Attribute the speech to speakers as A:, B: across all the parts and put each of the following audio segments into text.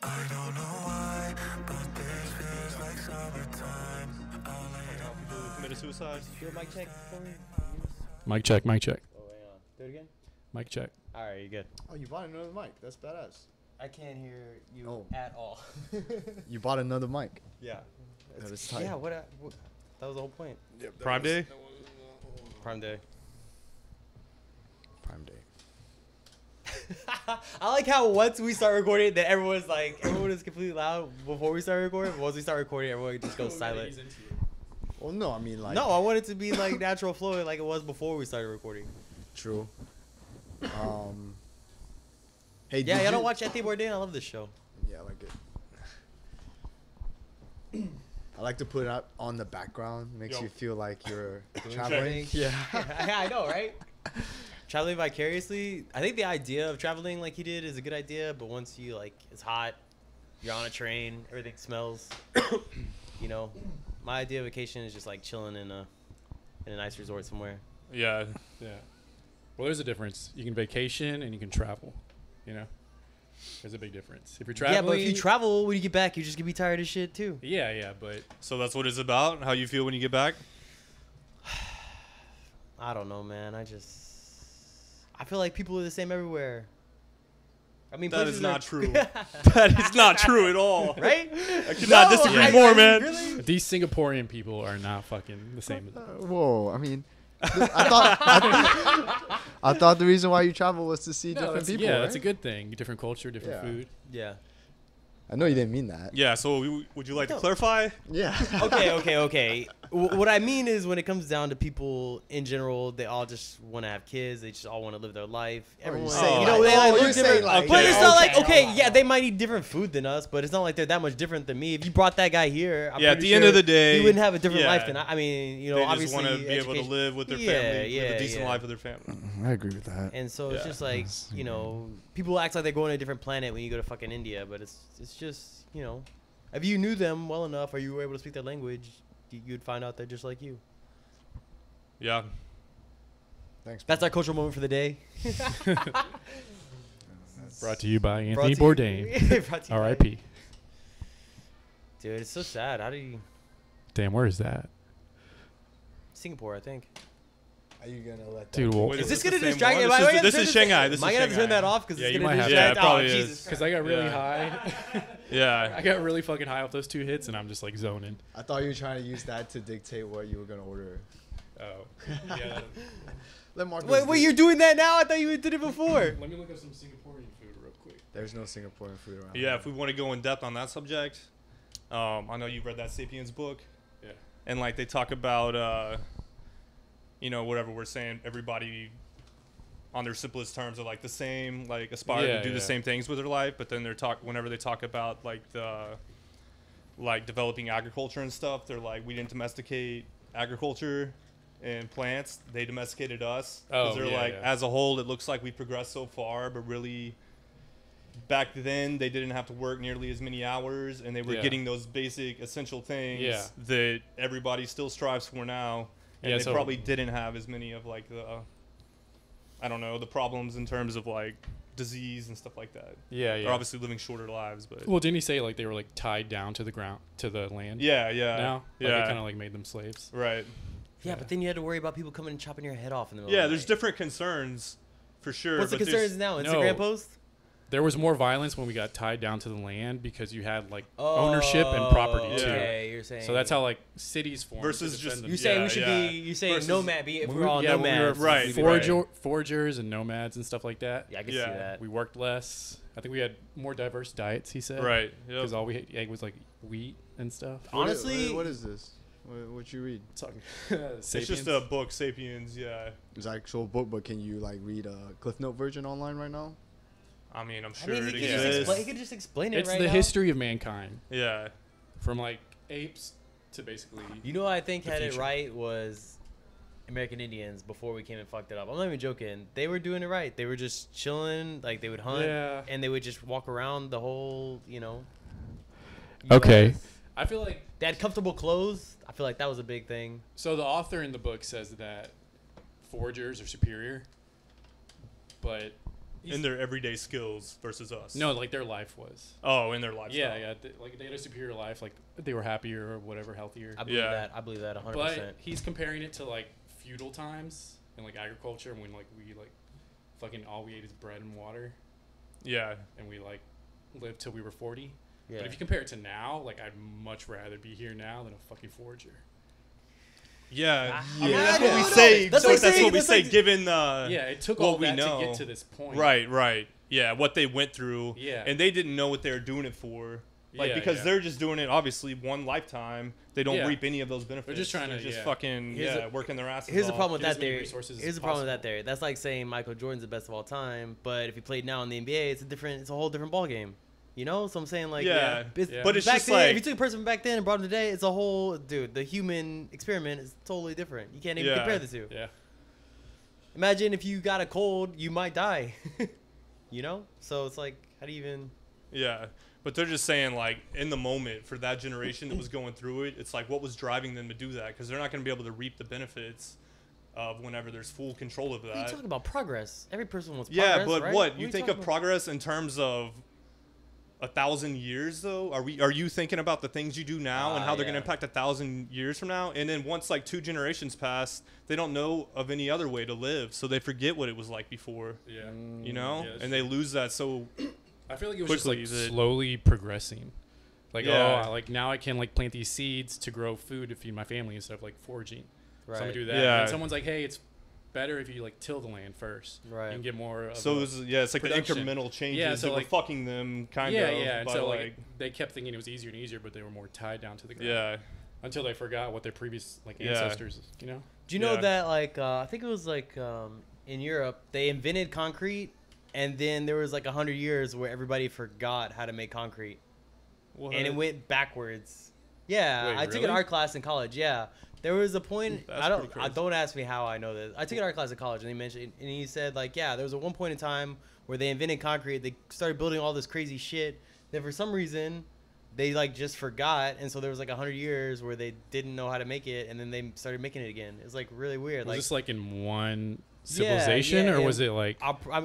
A: I don't know why, but this feels like summertime.
B: People who committed suicide.
C: Do a mic check for me.
D: Mic check, mic check,
C: Oh, hang on. Do it again.
D: mic check.
C: All right, you good.
E: Oh, you bought another mic. That's badass.
C: I can't hear you
E: Oh.
C: at all.
E: You bought another mic.
C: Yeah.
E: That is tight.
C: Yeah. What? That was the whole point.
B: Prime Day.
C: Prime day.
E: Prime Day.
C: I like how once we start recording, that everyone is completely loud before we start recording. But once we start recording, everyone just goes silent.
E: Well, no, I mean like.
C: No, I want it to be like natural flow, like it was before we started recording.
E: True. Hey.
C: Yeah,
E: did
C: y'all don't
E: you-
C: watch Anthony Bourdain? I love this show.
E: Yeah, I like it. I like to put it up on the background. Makes
B: Yo.
E: you feel like you're
C: Doing
E: traveling.
C: something. Yeah, I know, right? Traveling vicariously. I think the idea of traveling like he did is a good idea, but once you it's hot, you're on a train, everything smells. You know, my idea of vacation is just like chilling in a nice resort somewhere.
B: Yeah.
D: Yeah. Well, there's a difference. You can vacation and you can travel. You know, there's a big difference. If you're traveling,
C: Yeah, but if you travel when you get back, you're just gonna be tired of shit too.
D: yeah, but
B: So that's what it's about. How you feel when you get back.
C: I don't know, man. I feel like people are the same everywhere. I mean,
B: That is
C: places
B: not
C: are-
B: true. That is not true at all.
C: right?
B: I could not disagree more, man.
C: Really?
D: these Singaporean people are not fucking the same.
E: Whoa, I mean, I thought the reason why you travel was to see different people.
D: Yeah,
E: right?
D: that's a good thing. Different culture, different
E: Yeah.
D: food.
C: Yeah.
E: I know you didn't mean that.
B: Yeah. So would you like to
C: No.
B: clarify?
E: Yeah.
C: Okay. What I mean is, when it comes down to people in general, they all just want to have kids. They just all want to live their life. Everyone,
B: say
C: you know,
B: like-
C: they
E: oh,
C: look
E: you say
C: different.
E: like-
C: But it's not like,
E: okay,
C: yeah, they might eat different food than us, but it's not like they're that much different than me. If you brought that guy here, I'm
B: Yeah, at
C: pretty
B: the end
C: sure
B: of the day,
C: he wouldn't have a different
B: yeah.
C: life than I mean, you know,
B: They just
C: obviously
B: want to be able to
C: education-
B: live with their
C: Yeah,
B: family, live a
C: yeah,
B: decent
C: yeah.
B: life with their family.
E: I agree with that.
C: And so it's
B: Yeah.
C: just like, you know, people act like they're going to a different planet when you go to fucking India, but it's just, you know, if you knew them well enough or you were able to speak their language, you'd find out they're just like you.
B: Yeah.
E: Thanks.
C: That's our cultural moment for the day.
D: Brought to you by
C: Brought
D: Anthony
C: to you-
D: Bourdain.
C: Brought to you by-
D: R.I.P.
C: Dude, it's so sad. How do you...
D: Damn, where is that?
C: Singapore, I think.
E: Are you gonna let that
D: Dude,
E: go?
D: well-
B: Wait,
C: Is this
B: the
C: going to
B: same
C: distract
B: one?
C: you? Am I gonna
B: This
C: turn
B: is Shanghai. This
C: Am I
B: is
C: going to turn
B: Shanghai.
C: that off? Because
D: Yeah,
C: it's
D: you
C: going to
D: might have
B: to.
C: distract.
B: Yeah, it probably
C: oh,
B: is.
C: Jesus.
D: Because I got really
B: Yeah.
D: high.
B: Yeah.
D: I got really fucking high off those 2 hits, and I'm just like zoning.
E: I thought you were trying to use that to dictate what you were gonna order.
D: Oh. Yeah.
E: Let Marcus.
C: Wait,
E: do
C: you're doing that now? I thought you did it before.
D: Let me look up some Singaporean food real quick.
E: There's no Singaporean food around.
B: Yeah. If we want to go in depth on that subject, I know you've read that *Sapiens* book.
D: Yeah.
B: And like they talk about, you know, whatever we're saying, everybody on their simplest terms are like the same, like aspire
D: Yeah,
B: to do the
D: yeah.
B: same things with their life. But then whenever they talk about like developing agriculture and stuff, they're like, we didn't domesticate agriculture and plants, they domesticated us.
D: Oh,
B: they're
D: yeah,
B: like,
D: yeah.
B: as a whole, it looks like we progressed so far, but really back then they didn't have to work nearly as many hours, and they were
D: Yeah.
B: getting those basic essential things
D: Yeah.
B: that everybody still strives for now. And
D: Yeah,
B: they
D: so-
B: probably didn't have as many of like I don't know, the problems in terms of like disease and stuff like that.
D: Yeah,
B: They're obviously living shorter lives, but
D: Well, didn't he say like they were like tied down to the ground, to the land?
B: yeah,
D: Now, like,
B: yeah,
D: it kind of like made them slaves.
B: right.
C: Yeah, but then you had to worry about people coming and chopping your head off in the middle
B: Yeah,
C: of the
B: there's
C: night.
B: different concerns for sure.
C: What's the
B: but there's-
C: concerns now?
D: No.
C: Instagram post?
D: There was more violence when we got tied down to the land because you had like ownership and property
B: Yeah.
D: too.
C: Okay, you're saying.
D: So that's how like cities formed.
B: Versus
D: to defend
B: just-
D: them.
C: You're saying
B: Yeah,
C: we should
B: yeah.
C: be. You're saying
B: Versus-
C: nomad. Be if
D: When
C: we're all
D: when we were
C: nomads.
B: right,
C: we'd be
D: foragers and nomads and stuff like that.
C: Yeah, I can
B: Yeah.
C: see that.
D: We worked less. I think we had more diverse diets. He said.
B: Right.
D: Because
B: Yep.
D: all we ate was like wheat and stuff.
C: Honestly-
E: what is this? What you read?
D: Talking.
B: It's just a book, *Sapiens*. Yeah.
E: It's an actual book, but can you like read a Cliff Note version online right now?
B: I mean, I'm
C: I
B: sure
C: mean,
B: it
C: he could, just
B: exists.
C: he could just explain it
D: It's
C: right
D: the
C: now.
D: history of mankind,
B: Yeah.
D: from like apes to basically.
C: You know what I think
D: The
C: had it
D: future.
C: right was American Indians before we came and fucked it up. I'm not even joking. They were doing it right. They were just chilling. Like, they would hunt.
D: Yeah.
C: And they would just walk around the whole, you know.
D: Okay.
C: US.
D: I feel like
C: They had comfortable clothes. I feel like that was a big thing.
D: so. The author in the book says that foragers are superior, but
B: in their everyday skills versus us.
D: No, like their life was.
B: Oh, in their lifestyle.
D: Yeah. Like they had a superior life. Like they were happier or whatever, healthier.
C: I believe
B: Yeah.
C: that. I believe that 100%.
D: But he's comparing it to like feudal times and like agriculture, when like we like fucking all we ate is bread and water,
B: Yeah.
D: and we like lived till we were 40.
C: Yeah.
D: But if you compare it to now, like I'd much rather be here now than a fucking forager.
B: Yeah.
C: I
B: I mean,
C: mean,
B: that's
C: I
B: what
C: don't
B: we
C: know.
B: say.
C: That's
B: so
C: like
B: that's
C: saying-
B: what we
C: that's
B: say.
C: like-
B: Given
D: Yeah, it took
B: what
D: all
B: we
D: that
B: know.
D: to get to this point.
B: Right. Yeah, what they went through.
D: Yeah.
B: And they didn't know what they were doing it for. Like,
D: Yeah,
B: because
D: yeah.
B: they're just doing it, obviously, one lifetime. They don't
D: Yeah.
B: reap any of those benefits.
D: just trying to-
B: just
D: yeah.
B: fucking,
C: Here's a-
B: working their asses
C: Here's the
B: off.
C: problem with
D: Get as
C: that
D: many
C: theory.
D: resources
C: Here's
D: as
C: the problem with that
D: possible.
C: theory. That's like saying Michael Jordan's the best of all time, but if he played now in the NBA, it's a whole different ball game. You know, so I'm saying like
B: Yeah.
D: Yeah.
B: But it's
C: back
B: just
C: then,
B: like,
C: if you took a person from back then and brought him today, it's a whole the human experiment is totally different. You can't even
B: Yeah.
C: compare the two.
D: Yeah.
C: Imagine if you got a cold, you might die. You know, so it's like how do you even?
B: yeah. But they're just saying, like, in the moment, for that generation that was going through it, it's like, what was driving them to do that? Because they're not going to be able to reap the benefits of whenever there's full control of
C: What are you
B: that.
C: talking about progress? Every person wants
B: Yeah,
C: progress,
B: but
C: right?
B: what?
C: are
B: You think
C: talking
B: of
C: about?
B: progress in terms of 1,000 years, though? Are you thinking about the things you do now and how they're going
C: Yeah.
B: to impact 1,000 years from now? And then once, like, 2 generations pass, they don't know of any other way to live, so they forget what it was like before,
D: Yeah.
B: you know?
D: Yeah, that's
B: And they lose that so...
D: I feel like it was just
B: quickly
D: like
B: that-
D: slowly progressing. Like,
B: Yeah.
D: oh, like now I can like plant these seeds to grow food to feed my family instead of like foraging. So I'm gonna
C: Right.
D: do that.
B: Yeah.
D: And then someone's like, hey, it's better if you like till the land first.
C: Right.
D: You can get more. Of
B: So
D: a-
B: it's like
D: production.
B: the incremental changes
D: Yeah, so
B: that
D: like-
B: were fucking them, kind
D: yeah,
B: of.
D: yeah. And
B: by,
D: so
B: like,
D: like they kept thinking it was easier and easier, but they were more tied down to the ground.
B: yeah.
D: Until they forgot what their previous like
B: Yeah.
D: ancestors, you know.
C: Do you know
B: Yeah.
C: that like I think it was like in Europe they invented concrete, and then there was like 100 years where everybody forgot how to make concrete, and it went backwards. Yeah,
D: Wait,
C: I took an
D: really?
C: art class in college. Yeah, there was a point.
B: That's
C: I
B: pretty
C: don't.
B: crazy.
C: Don't ask me how I know this. I took an art class in college, and he mentioned, and he said like, yeah, there was a one point in time where they invented concrete. They started building all this crazy shit. Then for some reason, they like just forgot, and so there was like 100 years where they didn't know how to make it, and then they started making it again. It was like really weird.
D: Was
C: Like
D: this like in one
C: Yeah,
D: civilization,
C: yeah,
D: or
C: yeah.
D: was it like?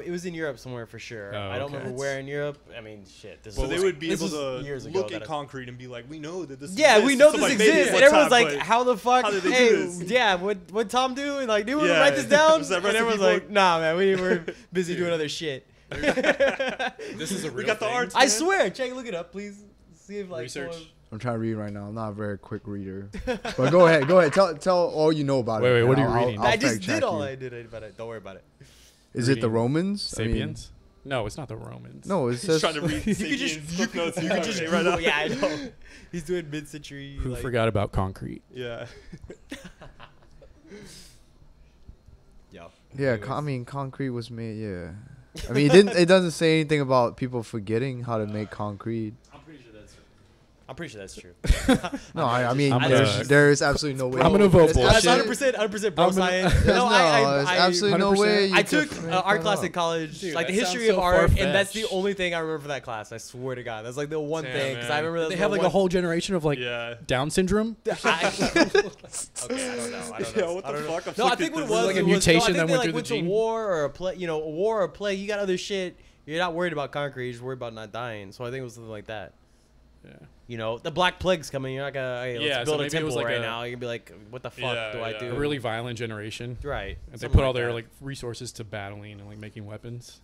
C: it was in Europe somewhere for sure.
D: Oh,
C: I don't
D: okay.
C: remember where in Europe. I mean, shit. This
B: So
C: was,
B: they would be
C: this
B: able
C: was years
B: to
C: ago
B: look
C: that
B: at
C: I-
B: concrete and be like, we know that this
C: Yeah,
B: exists.
C: we know this
B: Somebody made it
C: exists,
B: one
C: and everyone's
B: time,
C: like,
B: but-
C: "How the fuck?
B: how did they do
C: Hey,
B: this?"
C: yeah, what Tom do?" And like, "Do you want to
B: Yeah.
C: write this down?"
B: Was that
C: And
B: recipe
C: everyone's
B: book?
C: like, "Nah, man, we're busy doing other shit."
D: This is a real
B: We got the
D: thing?
B: arts.
C: I
B: man.
C: swear, check, look it up, please. See if like
D: Research.
C: someone-
E: I'm trying to read right now. I'm not a very quick reader. But go ahead. Tell all you know about it.
D: Wait,
E: and
D: what are you
E: I'll-
D: reading?
E: I'll
C: I just
E: fact check
C: did all
E: you.
C: I did about it. Don't worry about it.
E: Is it the
D: Reading
E: Romans? I mean,
D: Sapiens? No, it's not the Romans.
E: no, it
B: He's
E: says
B: trying to read
C: You could
B: Sapiens
C: just
B: Cliff Notes.
C: you
B: He's
C: could
B: trying
C: just
B: to say right now.
C: Google- yeah, I know. He's doing mid-century.
D: Who
C: like,
D: forgot about concrete?
B: Yeah.
C: Yeah.
E: yeah. I mean, concrete was made. Yeah. I mean, it doesn't say anything about people forgetting how to make concrete.
C: I'm pretty sure that's true.
E: No, I mean,
D: I'm
E: there is absolutely no way.
D: I'm gonna vote
E: It's
D: bullshit.
E: absolute-
C: 100% bro
D: I'm gonna-
C: science.
E: There's
C: No,
E: there's absolutely no
D: 100%.
E: way. You
C: I
E: could
C: took
E: make
C: art
E: that
C: class
E: up.
C: in college,
D: Dude,
C: like the
D: that
C: history
D: sounds
C: of
D: so
C: art, and that's the
D: far-fetched.
C: only thing I remember from that class. I swear to God, that's like the one
B: Damn,
C: thing because I
B: man.
C: remember that
D: They
C: was
D: have
C: the
D: like a
C: one-
D: whole generation of like
B: Yeah.
D: Down syndrome.
C: okay, I don't know.
B: Yeah, what the fuck?
C: No, I think what it was
D: Like a
C: it was-
D: mutation
C: no, I think
D: that
C: they,
D: went
C: like,
D: through the
C: went to
D: gene?
C: war or a play, a war or a play. You got other shit. You're not worried about concrete. You're just worried about not dying. So I think it was something like that.
D: Yeah.
C: You know, the Black Plague's coming. You're not gonna hey,
D: Yeah,
C: let's
D: so
C: build a
D: maybe it was
C: temple
D: like
C: right
D: a-
C: now. You're gonna be like, what the fuck
B: Yeah,
C: do I
B: yeah.
C: do?
D: A really violent generation.
C: right.
D: And they
C: something
D: put all their
C: that.
D: like resources to battling and like making weapons.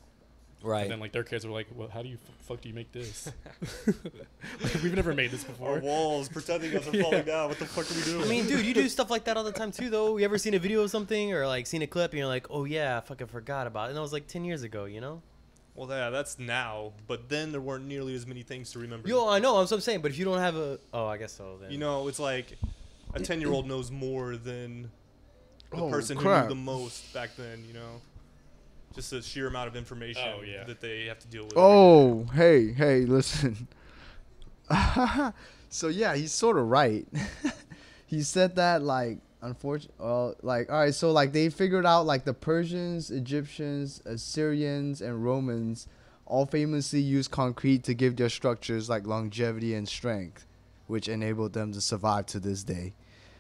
C: right.
D: And then like their kids were like, "Well, how do you fuck do you make this? Like, we've never made this
B: Our
D: before."
B: walls protecting us are falling down. What the fuck are we doing?
C: I mean, dude, you do stuff like that all the time too, though. You ever seen a video of something or like seen a clip and you're like, oh yeah, I fucking forgot about it. And that was like 10 years ago, you know?
B: Well, yeah, that's now. But then there weren't nearly as many things to remember.
C: Yo, I know, that's what I'm saying. But if you don't have a, oh, I guess so. Then.
B: You know, it's like a 10-year-old knows more than the
E: Oh,
B: person who
E: crap.
B: knew the most back then, you know? Just the sheer amount of information
D: Oh, yeah.
B: that they have to deal with.
E: Oh, hey, listen. So yeah, he's sort of right. He said that like, unfortunately, all right, so like they figured out like the Persians, Egyptians, Assyrians, and Romans all famously used concrete to give their structures like longevity and strength, which enabled them to survive to this day.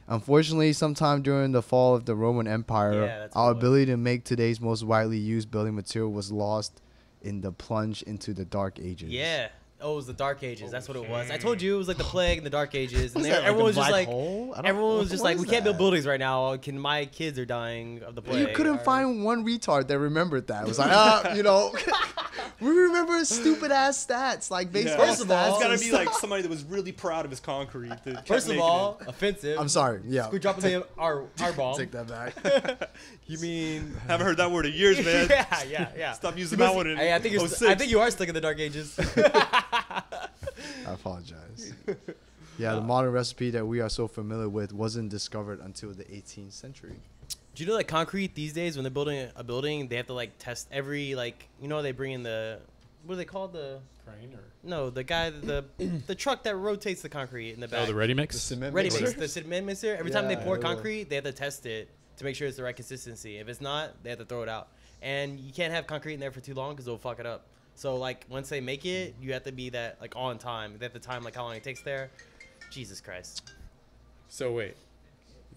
E: Unfortunately, sometime during the fall of the Roman Empire,
C: Yeah, that's
E: our
C: what it was.
E: ability to make today's most widely used building material was lost in the plunge into the Dark Ages.
C: Yeah. Oh, it was the Dark Ages. That's what it was. I
B: Okay.
C: told you it was like the plague in the Dark Ages, and
E: Was that,
C: everyone was
E: a
C: just
E: black
C: like,
E: hole? I don't-
C: everyone was just
E: what
C: like,
E: is
C: we can't build
E: that?
C: buildings right now. Can my kids are dying of the plague?
E: You couldn't
C: Or-
E: find one retard that remembered that. It was like, you know, we remember stupid ass stats like baseball
C: First of all,
E: stats.
B: it's gotta
E: and
B: be
E: stuff.
B: like somebody that was really proud of his concrete. that kept
C: First of
B: making
C: all,
B: it.
C: offensive.
E: I'm sorry. Yeah.
C: We're dropping the our bomb.
E: Take that back.
C: You mean?
B: Haven't heard that word in years, man.
C: yeah.
B: Stop using
C: You
B: that
C: must-
B: one in
C: Hey, I think you're.
B: 06.
C: I think you are stuck in the Dark Ages.
E: I apologize. Yeah, the modern recipe that we are so familiar with wasn't discovered until the 18th century.
C: Do you know that concrete these days, when they're building a building, they have to like test every like they bring in the what do they call the
D: Crane or
C: the guy the truck that rotates the concrete in the back.
D: the ready mix.
E: cement
C: ready
E: mixer?
C: mix, the cement mixer. Every time they
E: Yeah,
C: pour
E: it will.
C: concrete, they have to test it to make sure it's the right consistency. If it's not, they have to throw it out. And you can't have concrete in there for too long because it'll fuck it up. So like once they make it, you have to be that like on time. They have to time like how long it takes there. Jesus Christ.
D: So wait.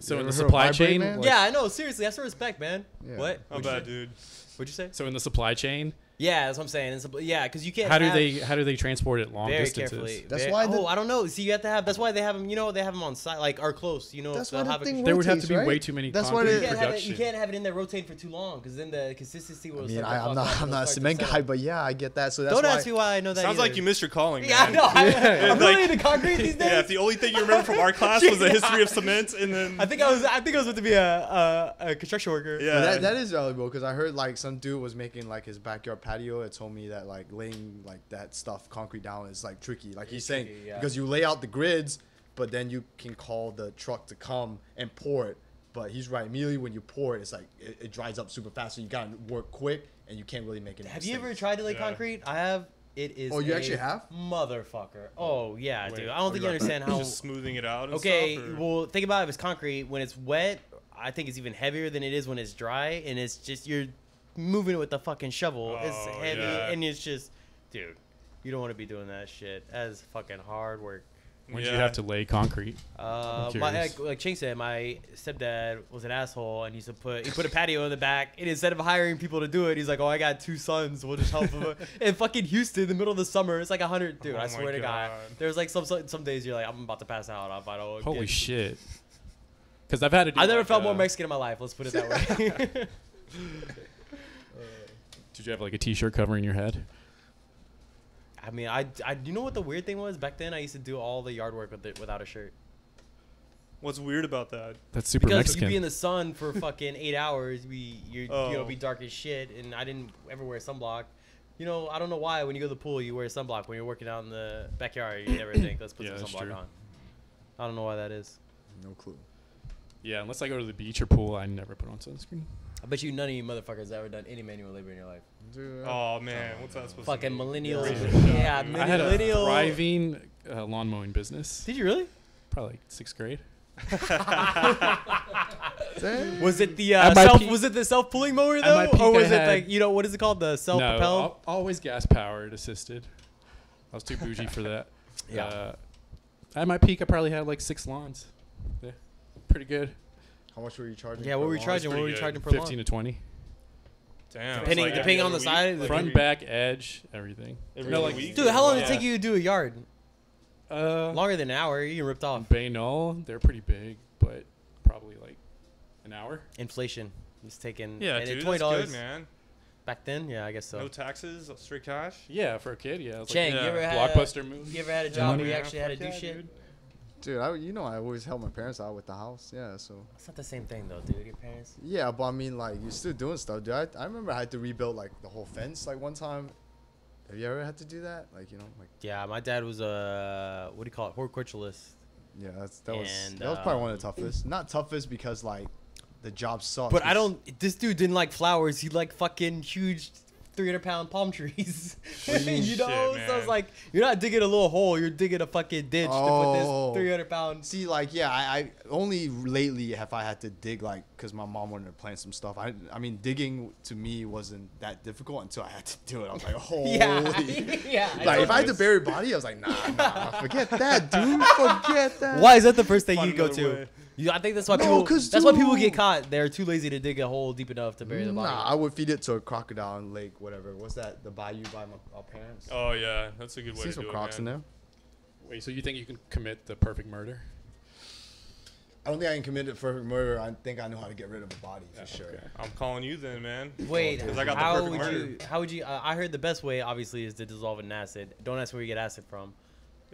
D: So
E: You
D: in
E: ever
D: the
E: heard of
D: supply
E: vibrate,
D: chain,
E: man?
C: Yeah, I know. Seriously, that's some respect, man.
E: Yeah.
C: What?
B: How
C: What'd you
B: bad,
C: say?
B: dude?
C: What'd you say?
D: so in the supply chain,
C: Yeah, that's what I'm saying. Yeah, because you can't.
D: how do
C: have-
D: they transport it long
C: very
D: distances?
C: carefully?
E: That's
C: Very-
E: why
C: Oh, I don't know. See, you have to have. That's why they have them. They have them on site, like are close.
E: That's
C: they'll
E: why the
C: have
E: thing
D: There would have
E: rotates,
D: to be
E: right?
D: way too many
E: That's why
D: concrete
C: You
E: they-
C: can't, have it,
D: production.
C: you can't have it in there rotating for too long because then the consistency will.
E: I mean,
C: start to
E: I'm
C: fuck
E: not,
C: up and
E: I'm
C: it'll
E: not a
C: start to
E: cement
C: settle.
E: guy, but yeah, I get that. So that's
C: Don't
E: why.
C: ask me why I know that.
B: Sounds like
C: either.
B: you missed your calling, man.
C: Yeah, I know. I'm
B: Like-
C: really into concrete these days.
B: Yeah, if the only thing you remember from our class was the history of cement, and then
C: I think I was meant to be a construction worker.
B: yeah,
E: But that is valuable because I heard like some dude was making like his backyard patio. It told me that like laying like that stuff concrete down is like tricky. Like he's saying
C: tricky, yeah.
E: because you lay out the grids, but then you can call the truck to come and pour it. But he's right. Immediately when you pour it, it's like it dries up super fast. So you gotta work quick, and you can't really make it.
C: Have you ever tried to lay
B: Yeah.
C: concrete? I have. It is.
E: Oh, you
C: a
E: actually have?
C: Motherfucker. Oh yeah,
B: Wait,
C: dude. I don't think you understand how.
B: just smoothing it out. And
C: Okay,
B: stuff, or-
C: well, think about it. If it's concrete, when it's wet, I think it's even heavier than it is when it's dry, and it's just you're moving it with the fucking shovel. It's
B: Oh,
C: heavy,
B: yeah.
C: and it's just, dude, you don't want to be doing that shit. That is fucking hard work.
D: When do
B: Yeah.
D: you have to lay concrete?
C: My,
D: curious.
C: like Ching said, my stepdad was an asshole, and he put a patio in the back, and instead of hiring people to do it, he's like, "Oh, I got 2 sons, we'll just help them." In fucking Houston, in the middle of the summer, it's like 100, dude.
B: Oh
C: I
B: my
C: swear to God,
B: God.
C: there's like some days you're like, I'm about to pass out. If I don't.
D: Holy
C: get-
D: shit! Because I've had to. Do
C: I never
D: like,
C: felt more Mexican in my life. Let's put it that way.
D: Did you have like a T-shirt covering your head?
C: I mean, you know what the weird thing was? Back then, I used to do all the yard work without a shirt.
B: What's weird about that?
D: That's super
C: Because
D: Mexican.
C: you'd be in the sun for fucking 8 hours,
B: Oh.
C: be dark as shit, and I didn't ever wear sunblock. I don't know why when you go to the pool you wear sunblock. When you're working out in the backyard, you never think, let's put
D: Yeah,
C: some
D: that's
C: sunblock
D: true.
C: on. I don't know why that is.
E: No clue.
D: Yeah, unless I go to the beach or pool, I never put on sunscreen.
C: I bet you none of you motherfuckers have ever done any manual labor in your life.
E: Dude,
B: Oh man, what's that supposed
C: Fucking
B: to mean?
C: millennials.
E: Yeah.
C: Yeah,
D: I had a
C: millennial.
D: thriving lawn mowing business.
C: Did you really?
D: Probably like 6th grade.
E: Dang.
C: Was it the
D: At my
C: self?
D: peak-
C: Was it the self pulling mower
D: At
C: though,
D: my peak,
C: or was
D: I
C: it
D: had-
C: like what is it called, the self propel?
D: No, always gas powered assisted. I was too bougie for that.
C: Yeah.
D: At my peak, I probably had like 6 lawns. Yeah, pretty good.
E: How much were you charging?
C: Yeah,
E: for
C: what
E: a
C: were you
E: lawn?
C: charging? What
B: pretty
C: were you
B: good.
C: charging per
D: 15
C: lawn?
D: to 20.
B: Damn.
C: Depending-
B: it's like
C: depending on
B: every
C: the side,
B: week,
D: Front,
B: every-
D: back, edge, everything.
B: every
D: No,
B: other
D: like-
B: week?
C: Dude, how long did
D: Yeah.
C: it take you to do a yard?
D: Longer
C: Longer than an hour. You ripped off.
D: Bay Knoll, they're pretty big, but probably like an hour.
C: Inflation. He's taking
B: Yeah,
C: and
B: dude,
C: $20
B: that's good, man.
C: back then. Yeah, I guess so.
B: No taxes, straight cash.
D: Yeah, for a kid, yeah. It was
C: Chang,
B: yeah.
C: you ever had
D: Blockbuster movie.
C: You ever had a
B: Yeah,
C: job where you
B: man,
C: actually had to
B: fuck
C: do
B: yeah,
C: shit?
B: dude.
E: Dude, I always help my parents out with the house. Yeah, so.
C: It's not the same thing though, dude. Your parents.
E: Yeah, but I mean, like, you're still doing stuff, dude. I remember I had to rebuild, like, the whole fence, like, one time. Have you ever had to do that? Like, like,
C: Yeah, my dad was a what do you call it, horticulturalist.
E: yeah, that was
C: And,
E: probably one of the toughest. Not toughest because, like, the job sucked.
C: But I
E: It's-
C: don't. This dude didn't like flowers. He liked fucking huge 300-pound palm trees.
B: What do you mean?
C: you know,
B: Shit,
C: so it's
B: man.
C: like you're not digging a little hole. You're digging a fucking ditch
E: Oh.
C: to put this 300-pound.
E: See, like, yeah, I only lately have I had to dig, like, because my mom wanted to plant some stuff. I mean, digging to me wasn't that difficult until I had to do it. I was like, holy.
C: Yeah, yeah.
E: Like, if I had to
B: you.
E: bury a body, I was like, nah, forget that, dude. Forget that.
C: Why is that the first thing
B: Find
C: you go
B: another
C: to?
B: way.
C: I think that's why
E: No,
C: people.
E: 'cause
C: That's why people
E: dude-
C: get caught. They're too lazy to dig a hole deep enough to bury the body.
E: Nah, I would feed it to a crocodile in lake, whatever. What's that? The bayou by our parents.
B: Oh yeah, that's a good way
E: See
B: to
E: some
B: do
E: crocs
B: it,
E: in
B: man.
E: there.
D: Wait, so you think you can commit the perfect murder?
E: I don't think I can commit it for murder. I think I know how to get rid of a body for sure.
D: Okay.
B: I'm calling you then, man.
C: Wait,
B: 'Cause I got the
C: how
B: perfect
C: would
B: murder.
C: you? How would you? I heard the best way, obviously, is to dissolve it in acid. Don't ask where you get acid from,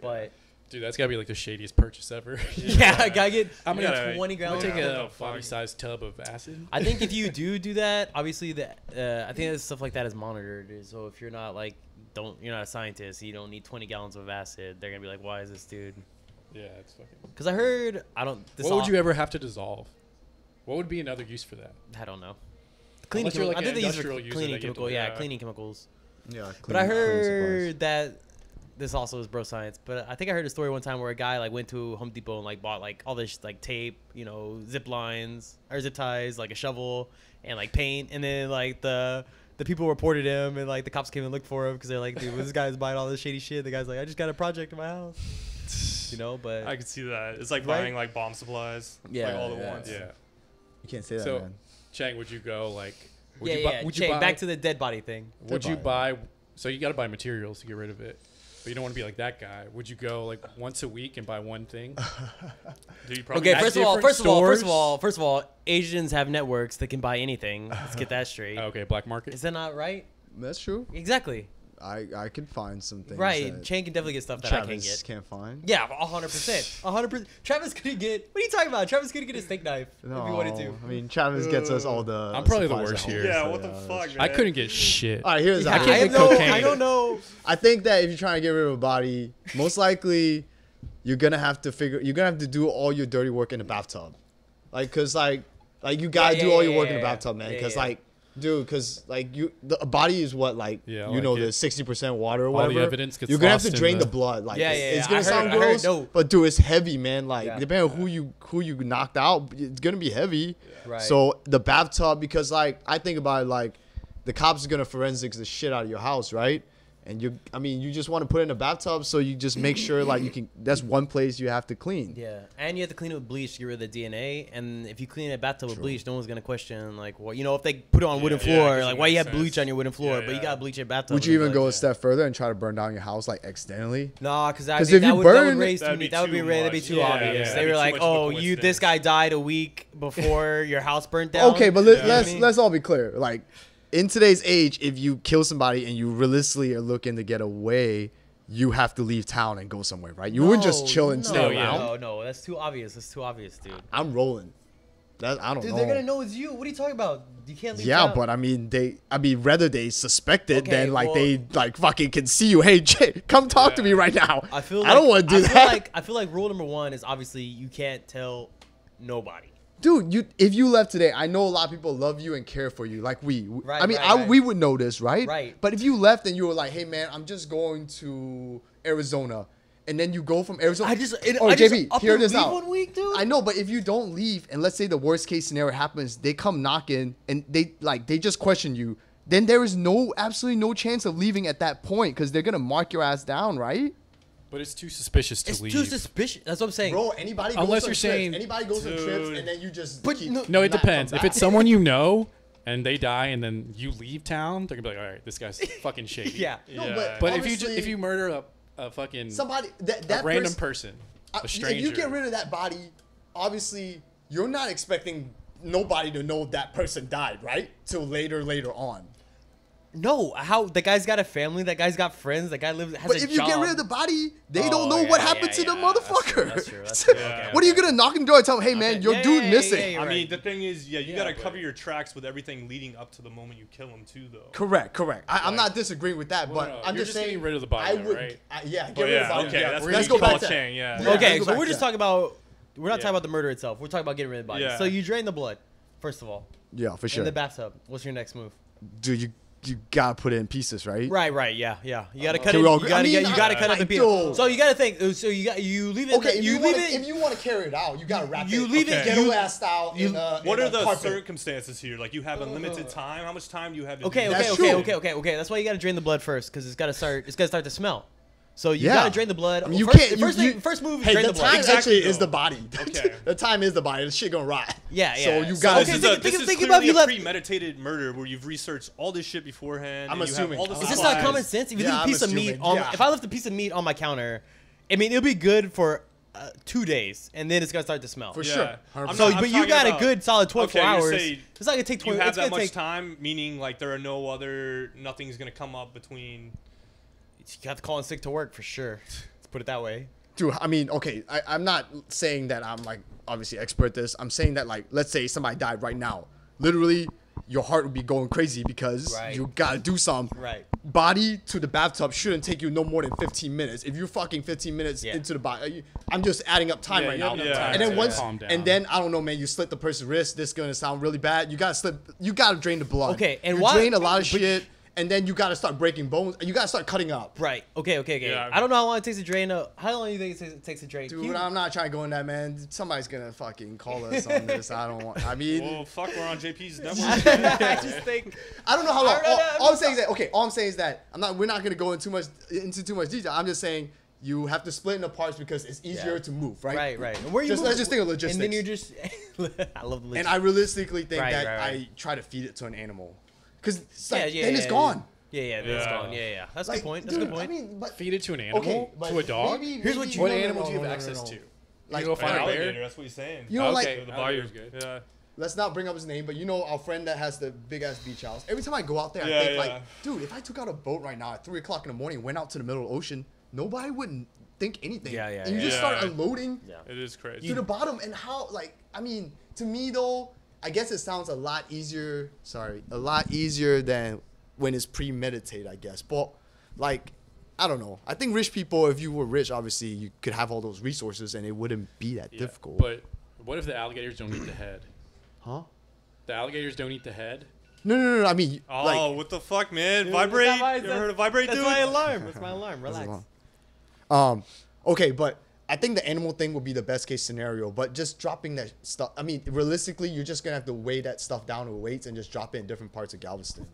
C: but
D: Dude, that's gotta be like the shadiest purchase ever.
C: yeah, I gotta get.
D: I'm
B: Yeah,
D: gonna
C: 20
D: I'm
C: grams.
D: gonna take
B: What
D: a
B: the fuck?
D: body-sized tub of acid.
C: I think if you do that, obviously I think that stuff like that is monitored. So if you're not you're not a scientist, you don't need 20 gallons of acid. They're gonna be like, why is this dude?
D: Yeah, it's fucking.
C: Because I heard
D: What would you ever have to dissolve? What would be another use for that?
C: I don't know. Cleaning
D: Unless you're like
C: I
D: an
C: think they use
D: industrial
C: for
D: user
C: cleaning
D: that you have to-
C: chemical. Yeah,
B: yeah.
C: cleaning chemicals.
E: Yeah.
C: But I heard that this also is bro science. But I think I heard a story one time where a guy went to Home Depot and bought all this tape, zip lines or zip ties, a shovel and paint, and then the people reported him and the cops came and looked for him because they're like, dude, this guy's buying all this shady shit. The guy's like, I just got a project in my house, But
B: I could see that. It's like
C: Right?
B: buying bomb supplies,
C: Yeah,
B: all at
C: yeah.
B: once.
D: Yeah.
E: You can't say that,
D: So,
E: man.
D: Chang, would you go Would
C: yeah,
D: you
C: yeah.
D: buy, would
C: Jay,
D: you buy,
C: back to the dead body thing.
D: Would
E: Dead
D: you
E: body.
D: buy? So you got to buy materials to get rid of it, but you don't want to be like that guy. Would you go once a week and buy one thing?
B: Do you probably
C: Okay,
D: at
C: first of all,
D: different
C: first of all, Asians have networks that can buy anything. Let's get that straight.
D: Okay, black market.
C: Is that not right?
E: That's true.
C: Exactly.
E: I could find some things.
C: Right.
E: that
C: Chang can definitely get stuff that I can't
E: Travis
C: get.
E: can't find.
C: Yeah, 100%. 100%. Travis couldn't get. What are you talking about? Travis couldn't get a steak knife if he wanted to.
E: I mean, Travis gets us all the.
D: I'm probably the
E: supplies
D: worst
E: at home,
D: here.
B: Yeah,
E: so
B: what the
E: that's
B: fuck,
E: true.
B: man?
D: I couldn't get shit.
E: All right, here's the
C: I
D: can't
C: have
D: get
C: no.
D: cocaine.
C: I don't know.
E: I think that if you're trying to get rid of a body, most likely you're gonna have to do all your dirty work in the bathtub, cause you gotta do all your work in the bathtub, man, cause dude, cause a body is what
D: Yeah,
E: the
D: it-
E: 60% water or
D: all
E: whatever.
D: the evidence gets
E: You're gonna have to
D: lost in
E: drain the
D: the-
E: blood.
C: Yeah,
E: it's
C: yeah,
E: gonna
C: I
E: sound
C: heard-
E: gross,
C: no.
E: but dude, it's heavy, man.
C: Yeah.
E: Depending on who you knocked out, it's gonna be heavy.
C: Right.
E: So the bathtub, because I think about it, the cops are gonna forensics the shit out of your house, right? And you just want to put it in a bathtub, so you just make sure you can. That's one place you have to clean.
C: Yeah, and you have to clean it with bleach to get rid of the DNA. And if you clean a bathtub with bleach, no one's gonna question if they put it on wooden
B: Yeah,
C: floor,
B: 'cause it
C: why you
B: makes
C: have bleach
B: sense.
C: on your wooden floor,
B: Yeah,
C: but you
B: yeah.
C: got bleach in bathtub.
E: Would you
C: It's
E: even go a
C: yeah.
E: step further and try to burn down your house accidentally?
C: Nah, because
E: if you
C: that would
E: burn-
C: raise
B: That'd be
C: that would be
B: too
C: that'd be
B: much.
C: too
B: Yeah,
C: obvious.
B: yeah,
C: They
B: that'd
C: were
B: be
C: like,
B: too much of a
C: oh, this
B: coincidence.
C: guy died a week before your house burnt down.
E: Okay, but
C: You know what I
E: let's
C: mean?
E: let's all be clear. In today's age, if you kill somebody and you realistically are looking to get away, you have to leave town and go somewhere, right? You wouldn't just chill and stay around.
C: No, that's too obvious. That's too obvious, dude.
E: I'm rolling. I don't
C: Dude,
E: know.
C: they're gonna know it's you. What are you talking about? You can't leave.
E: Yeah,
C: town.
E: but rather they suspect it
C: Okay,
E: than
C: well-
E: they fucking can see you. Hey, Jay, come talk to me right now.
C: I feel.
E: I don't want to do that.
C: I feel like rule number one is obviously you can't tell nobody.
E: Dude, if you left today, I know a lot of people love you and care for you, like we.
C: Right,
E: I mean,
C: right, right.
E: we would know this, right?
C: Right.
E: But if you left and you were like, "Hey, man, I'm just going to Arizona," and then you go from Arizona, JB,
C: up
E: hear
C: and
E: this
C: leave
E: out.
C: 1 week, dude.
E: I know, but if you don't leave, and let's say the worst case scenario happens, they come knocking and they just question you, then there is absolutely no chance of leaving at that point because they're gonna mark your ass down, right?
D: But it's too suspicious to
C: It's
D: leave.
C: too suspicious. That's what I'm saying.
E: Bro, anybody goes
D: Unless
E: on
D: you're
E: trips.
D: saying-
E: Anybody goes on trips
B: Dude.
E: and then you just
C: But
E: keep
C: no-
D: No, it
E: not
D: depends.
E: come
D: If it's
E: back.
D: someone you know and they die and then you leave town, they're gonna be like, all right, this guy's fucking shady.
C: Yeah.
E: No,
B: Yeah.
D: But
E: obviously,
D: if you murder a fucking
E: somebody that
D: a random
E: person,
D: person, a stranger,
E: if you get rid of that body, obviously you're not expecting nobody to know that person died, right? Till later on.
C: No, how the guy's got a family, that guy's got friends, that guy has
E: But
C: a
E: if you
C: job.
E: get rid of the body, they
C: Oh,
E: don't know
C: yeah,
E: what
C: yeah,
E: happened to the
C: yeah,
E: motherfucker.
C: that's true, that's true.
B: Yeah.
E: What are you gonna knock on the door and tell him, hey man, your
C: Yeah,
E: dude
C: yeah,
E: missing?
C: yeah, yeah.
B: I
C: Right.
B: mean, the thing is, you
D: Yeah,
B: gotta
D: but-
B: cover your tracks with everything leading up to the moment you kill him too, though.
E: Correct. I'm not disagreeing with that,
D: Well,
E: but
D: no,
E: I'm
D: you're
E: just
D: just
E: saying
D: getting rid of the body,
E: I
D: though,
E: would,
D: right?
E: yeah, get
B: But
E: rid of the
B: yeah,
E: body.
B: okay,
E: Yeah,
B: that's
E: let's
B: what
E: go
B: you
E: back
B: call
E: to
B: Chang, yeah.
E: Yeah,
C: Okay,
E: let's go
C: so
E: back
C: we're
E: to
C: just
E: that.
C: talking about. We're not
B: Yeah.
C: talking about the murder itself. We're talking about getting rid of the body.
B: Yeah.
C: So you drain the blood, first of all,
E: Yeah, for
C: in
E: sure.
C: the bathtub. What's your next move?
E: Dude, you gotta put it in pieces, right?
C: Right, yeah. You gotta cut
E: Can
C: it.
E: we all
C: You
E: agree?
C: gotta
E: I mean,
C: get. You gotta cut
E: I
C: up the
E: don't-
C: pieces. So you gotta think. So you leave it.
E: Okay,
C: you leave it.
E: if you want to carry it out, you gotta wrap
C: You
E: it.
C: leave
B: it-
E: ghetto
C: you-
E: ass style.
B: What are the
E: carpet.
B: circumstances here? Like, you have unlimited time. How much time do you have to
C: Okay,
B: do
E: That's
B: this?
E: true.
C: okay. That's why you gotta drain the blood first, because it's gotta start to smell. So you
E: Yeah.
C: gotta drain the blood.
E: I mean, you
C: first,
E: can't-
C: first move is
F: Hey,
C: drain
F: the
C: the blood.
F: time
B: Exactly,
F: actually is
B: though.
F: the body.
B: Okay.
F: The time is the body. The shit gonna rot.
C: Yeah,
F: So
C: yeah.
F: you
C: So
F: gotta.
B: This
C: okay,
B: is,
C: think-
B: this
C: think
B: is
C: about
B: clearly
C: you
B: a
C: left-
B: premeditated murder where you've researched all this shit beforehand.
F: I'm
B: and you have
F: assuming.
B: all the
F: Is
C: Is this
B: supplies.
C: not common sense? If you
F: Yeah,
C: leave a
F: I'm
C: piece of meat
F: assuming.
C: on,
F: Yeah.
C: if I left a piece of meat on my counter, I mean, it'll be good for 2 days, and then it's gonna start to smell.
F: For
B: Yeah.
F: sure.
B: I'm
C: So,
B: not- I'm
C: but you
B: talking
C: got
B: about-
C: a good solid 24
B: okay, you
C: hours.
B: say
C: It's not gonna take
B: You
C: 20.
B: have
C: It's
B: that
C: gonna
B: much
C: take.
B: time, meaning like there are no other, nothing's gonna come up between.
C: You have to call in sick to work for sure. Let's put it that way.
F: Dude, I mean, okay, I'm not saying that I'm like obviously expert at this. I'm saying that like, let's say somebody died right now. Literally, your heart would be going crazy because
C: Right.
F: you gotta do something.
C: Right.
F: Body to the bathtub shouldn't take you no more than 15 minutes. If you're fucking 15 minutes
C: Yeah.
F: into the body, I'm just adding up time
D: Yeah,
F: right
D: you have
F: now.
D: enough
B: time
F: And then
B: to
F: once,
D: calm down.
F: and then I don't know, man. You slit the person's wrist. This is gonna sound really bad. You gotta drain the blood.
C: Okay, and
F: you
C: why-
F: drain a lot of
C: but-
F: shit, and then you gotta start breaking bones. You gotta start cutting up.
C: Right. Okay.
B: Yeah.
C: I don't know how long it takes to drain. How long do you think it takes to drain?
F: Dude,
C: You-
F: I'm not trying to go in that, man. Somebody's gonna fucking call us on this. I don't want. I mean,
B: Well, fuck, we're on JP's network.
C: I just think.
F: I don't know how long.
C: I don't know,
F: All I'm saying is that All I'm saying is that we're not gonna go into too much detail. I'm just saying you have to split into parts because it's easier
C: Yeah.
F: to move, right?
C: Right. And where you
F: Just
C: moving?
F: let's just think of logistics.
C: And then you're just. I love the logistics.
F: And I realistically think
C: Right,
F: that
C: right.
F: I try to feed it to an animal, because
C: Yeah,
F: then it's gone.
C: Yeah, then it's
B: Yeah.
C: gone. Yeah. That's a
F: Like,
C: good point. That's a
F: dude,
C: good point.
F: I mean, but
D: Feed it to an animal,
F: okay, but
D: to a dog.
F: maybe-
C: Here's what
F: maybe-
C: you-
D: What
F: no, no,
D: animal
F: no,
D: do you have
F: no, no,
D: access
F: no.
D: to?
F: Like,
D: You go find
B: An
D: a bear.
B: alligator, that's what he's saying.
F: You know, like-
D: Okay,
B: the
D: alligator's
B: bayou.
D: good.
B: Yeah.
F: let's not bring up his name, but you know our friend that has the big ass beach house. Every time I go out there,
B: Yeah,
F: I think
B: yeah.
F: like, dude, if I took out a boat right now at 3:00 in the morning, went out to the middle of the ocean, nobody wouldn't think anything.
C: Yeah,
F: And you just
B: yeah.
F: start unloading
C: Yeah.
B: It is crazy.
F: to the bottom, and how, like, I mean, to me though, I guess it sounds a lot easier. Sorry, a lot easier than when it's premeditated, I guess. But like, I don't know. I think rich people, if you were rich, obviously you could have all those resources, and it wouldn't be that
D: Yeah,
F: difficult.
D: But what if the alligators don't eat the head?
F: Huh?
D: The alligators don't eat the head.
F: No. I mean,
B: Oh,
F: like,
B: what the fuck, man?
C: Dude,
B: Vibrate?
C: that's
B: You
C: my-
B: ever heard of vibrate,
C: That's
B: dude?
C: my alarm. That's my alarm. Relax.
F: Okay, but I think the animal thing would be the best case scenario. But just dropping that stuff, I mean, realistically, you're just gonna have to weigh that stuff down with weights and just drop it in different parts of Galveston.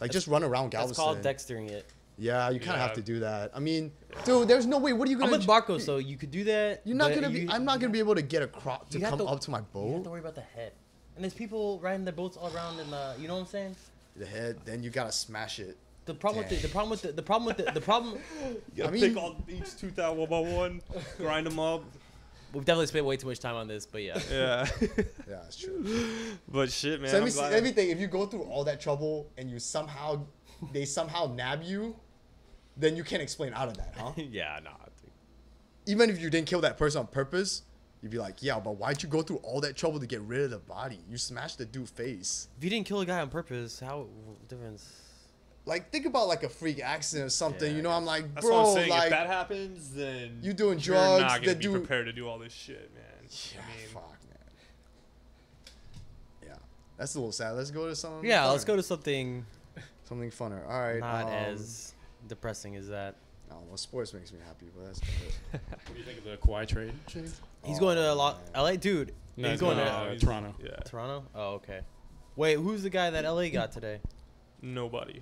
F: Like, just run around
C: That's
F: Galveston.
C: called dextering it.
F: Yeah, you kind of
B: Yeah.
F: have to do that. I mean, dude, there's no way. What are you
C: I'm
F: gonna?
C: with Barco, so you could do that.
F: You're not
C: but
F: gonna be.
C: you-
F: I'm not gonna be able to get a crop to
C: you have
F: come
C: to-
F: up to my
C: You have
F: boat.
C: to worry about the head. And there's people riding their boats all around in the. You know what I'm saying?
F: The head, then you gotta smash it.
C: The problem with the problem with the problem with the problem.
B: You gotta
F: I mean-
B: pick all each tooth out one by one, grind them up.
C: We've definitely spent way too much time on this, but yeah.
B: Yeah.
F: Yeah, that's true.
B: But shit, man.
F: So
B: I'm glad-
F: let me think. If you go through all that trouble and they somehow nab you, then you can't explain out of that, huh?
C: Yeah, nah.
F: Even if you didn't kill that person on purpose, you'd be like, yeah, but why'd you go through all that trouble to get rid of the body? You smashed the dude's face.
C: If you didn't kill a guy on purpose, how difference?
F: Like, think about like a freak accident or something.
C: Yeah,
F: you know, I'm like,
B: That's
F: bro,
B: what I'm saying.
F: like,
B: if that happens, then
F: you doing
B: you're
F: drugs,
B: not gonna
F: that
B: be
F: dude-
B: prepared to do all this shit, man.
F: yeah,
B: I mean,
F: fuck, man. Yeah, that's a little sad. Let's go to something.
C: Yeah,
F: funner.
C: let's go to something
F: something funner. All right.
C: not as depressing as that.
F: I don't know. Sports makes me happy, but that's about it.
D: What do you think of the Kawhi trade?
C: He's going to a lot.
F: man.
C: LA, dude.
D: No,
C: he's going
D: no,
C: to
D: Toronto.
B: Yeah.
C: Toronto. Oh, okay. Wait, who's the guy that LA got today?
B: Nobody.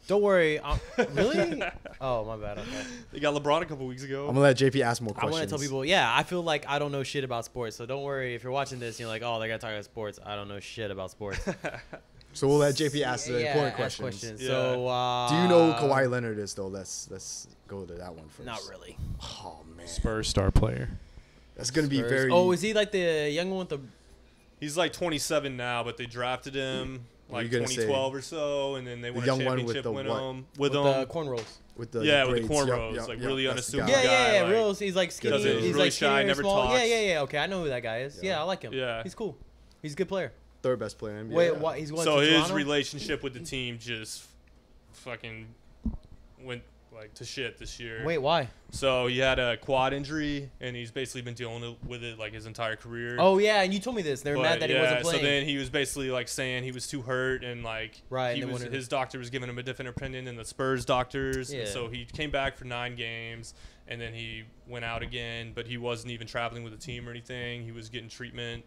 C: Don't worry. Really? Oh, my bad. Okay.
B: They got LeBron a couple weeks ago.
F: I'm gonna let JP ask more
C: I
F: questions.
C: want to tell people, yeah, I feel like I don't know shit about sports. So don't worry if you're watching this and you're like, oh, they got to talk about sports. I don't know shit about sports.
F: So we'll let JP ask the
C: Yeah,
F: important
C: ask
F: questions.
B: Yeah.
C: So,
F: Do you know who Kawhi Leonard is though? Let's go to that one first.
C: Not really.
F: Oh man,
D: Spurs star player.
F: that's gonna be
C: Spurs.
F: very.
C: Oh, is he like the young one with the?
B: He's like 27 now, but they drafted him
F: What are
B: like
F: you gonna say?
B: 2012 or so, and then they won a
F: young one with
B: championship
F: the
B: with
F: what?
B: him.
C: With
B: With
C: the
B: him.
C: cornrows.
F: with the
B: Yeah, with the
F: braids. Yup,
B: cornrows,
F: yup,
B: like
F: yup,
B: really
F: that's the
B: unassuming
F: guy.
C: Yeah,
B: guy,
C: yeah,
B: like,
C: real. He's like skinny.
B: doesn't-
C: He's
B: really
C: like
B: shy,
C: skinny and
B: never
C: small.
B: talks.
C: Yeah. Okay, I know who that guy is.
F: Yeah.
C: Yeah, I like him.
B: Yeah.
C: He's cool. He's a good player.
F: Third best player in NBA.
C: Wait, what? He's going
B: So
C: to
B: his
C: Toronto?
B: relationship with the team just fucking went like to shit this year.
C: Wait, why?
B: So he had a quad injury, and he's basically been dealing with it like his entire career.
C: Oh yeah, and you told me this. They were mad that he wasn't playing.
B: So then he was basically like saying he was too hurt, and like
C: Right,
B: he
C: and they
B: was,
C: wanted-
B: his doctor was giving him a different opinion than the Spurs doctors.
C: Yeah.
B: And so he came back for 9 games, and then he went out again, but he wasn't even traveling with the team or anything. He was getting treatment,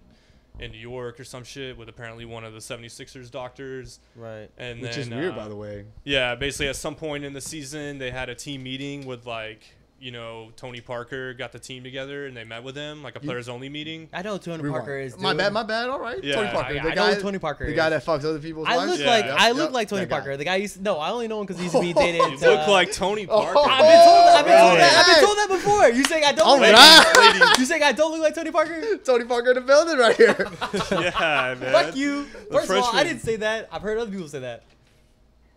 B: in New York or some shit with apparently one of the 76ers doctors.
C: Right.
B: And
F: Which
B: then,
F: is weird, by the way.
B: Yeah, basically at some point in the season, they had a team meeting with like, you know, Tony Parker got the team together and they met with him, like a players only meeting.
C: I know who Tony
F: Rewind.
C: Parker is. Dude.
F: My bad. All right.
B: Yeah.
F: Tony Parker.
C: I know who Tony Parker
F: The
C: is.
F: guy that fucks other people's
C: I
F: wives.
C: look
B: Yeah.
C: like
B: Yep,
C: I look like Tony
F: that guy.
C: Parker. The guy used to, no, I only know him because he used to be dated.
B: You look like Tony Parker.
C: I've been told that. I've
F: Hey.
C: been told that before. You saying I don't
F: All
C: look like
F: right.
C: You saying I don't look like Tony Parker?
F: Tony Parker in the building right here.
B: Yeah, man.
C: Fuck you. First of all, I
B: freshman.
C: didn't say that. I've heard other people say that.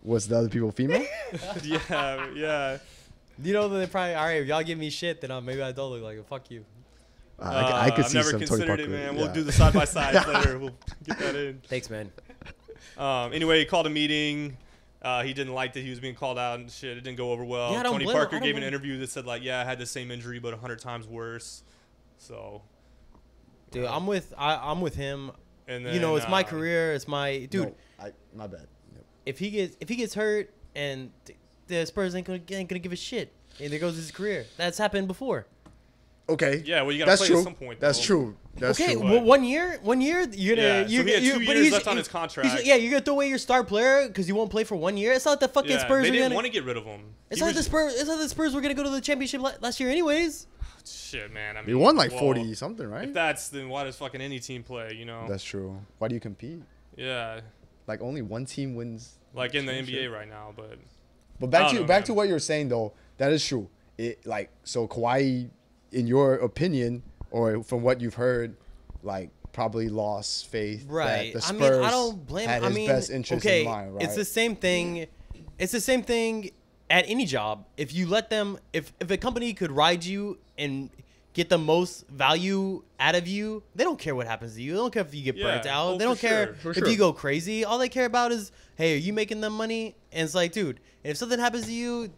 F: Was the other people female?
B: Yeah.
C: You know that they probably all right. If y'all give me shit, then maybe I don't look like it. Fuck you.
F: I could
B: I've
F: see
B: never
F: some Tony
B: considered
F: Parker.
B: it, man.
F: yeah.
B: We'll do the side by sides later. We'll get that in.
C: Thanks, man.
B: Anyway, he called a meeting. He didn't like that he was being called out and shit. It didn't go over well.
C: Yeah, I don't
B: Tony
C: blame him.
B: Parker
C: I don't
B: gave an
C: blame him.
B: interview that said like, "Yeah, I had the same injury, but 100 times worse." So,
C: Dude, I'm with him.
B: and then
C: You know, it's my career. It's my dude.
F: No, my bad. Yep.
C: If he gets hurt and the Spurs ain't gonna give a shit, and there goes his career. That's happened before.
F: Okay.
B: Yeah, well, you gotta
F: That's
B: play
F: true.
B: at some point.
F: That's
B: though.
F: true. That's
C: Okay,
F: true.
C: well, 1 year, you're gonna
B: Yeah, so he had 2
C: but
B: years
C: he's-
B: left on his
C: he's-
B: contract.
C: yeah, you're gonna throw away your star player because you won't play for 1 year. It's not the fucking
B: Yeah,
C: Spurs
B: they
C: are
B: didn't
C: gonna.
B: want to get rid of him.
C: It's
B: He
C: not the
B: was-
C: Spurs. It's not the Spurs were gonna go to the championship last year, anyways.
B: Shit, man. I mean,
F: He won like
B: well,
F: 40 something, right?
B: If that's then why does fucking any team play? You know?
F: That's true. Why do you compete?
B: Yeah,
F: Like only one team wins.
B: like in the
F: championship?
B: NBA right now, but
F: But
B: I
F: back
B: don't
F: to
B: know,
F: back
B: man.
F: to what you're saying though. That is true. It like so Kawhi, in your opinion, or from what you've heard, like probably lost faith.
C: Right.
F: That the
C: I
F: Spurs
C: mean, I don't blame.
F: had
C: I
F: his
C: mean,
F: best interest
C: okay,
F: in mind, right?
C: it's the same thing. It's the same thing at any job. If you let them, if a company could ride you and get the most value out of you, they don't care what happens to you. They don't care if you get
B: Yeah,
C: burnt out.
B: oh,
C: They don't
B: for
C: care
B: sure,
F: for
C: if
F: sure.
C: you go crazy. All they care about is, hey, are you making them money? And it's like, dude, if something happens to you,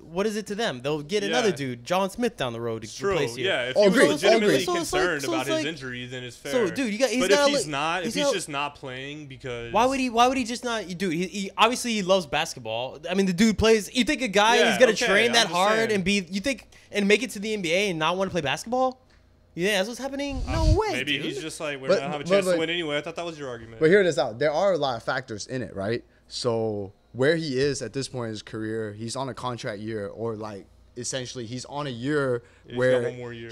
C: what is it to them? They'll get another
B: Yeah.
C: dude, John Smith, down the road
B: it's
C: to
B: true.
C: replace you.
B: Yeah, if
F: Oh,
B: he was
F: agreed.
B: legitimately
C: So it's like-
B: concerned
C: so
B: about
C: it's
B: his
C: like-
B: injury, then it's fair.
C: So, dude, you got- he's
B: but if
C: gotta
B: he's
C: look-
B: not,
C: he's
B: if he's
C: gotta-
B: just not playing because
C: Why would he just not? Dude, he obviously he loves basketball. I mean, the dude plays. You think a guy
B: Yeah,
C: is gonna
B: okay,
C: train
B: I'm
C: that
B: just
C: hard
B: saying.
C: and be? You think and make it to the NBA and not want to play basketball? You think that's what's happening? No way.
B: maybe
C: dude.
B: he's just like we're
F: But-
B: not have a
F: but-
B: chance
F: but-
B: to win anyway. I thought that was your argument.
F: But hear this out. There are a lot of factors in it, right? So where he is at this point in his career, he's on a contract year, or like essentially he's on a year
B: Yeah, he's
F: where
B: got one more year.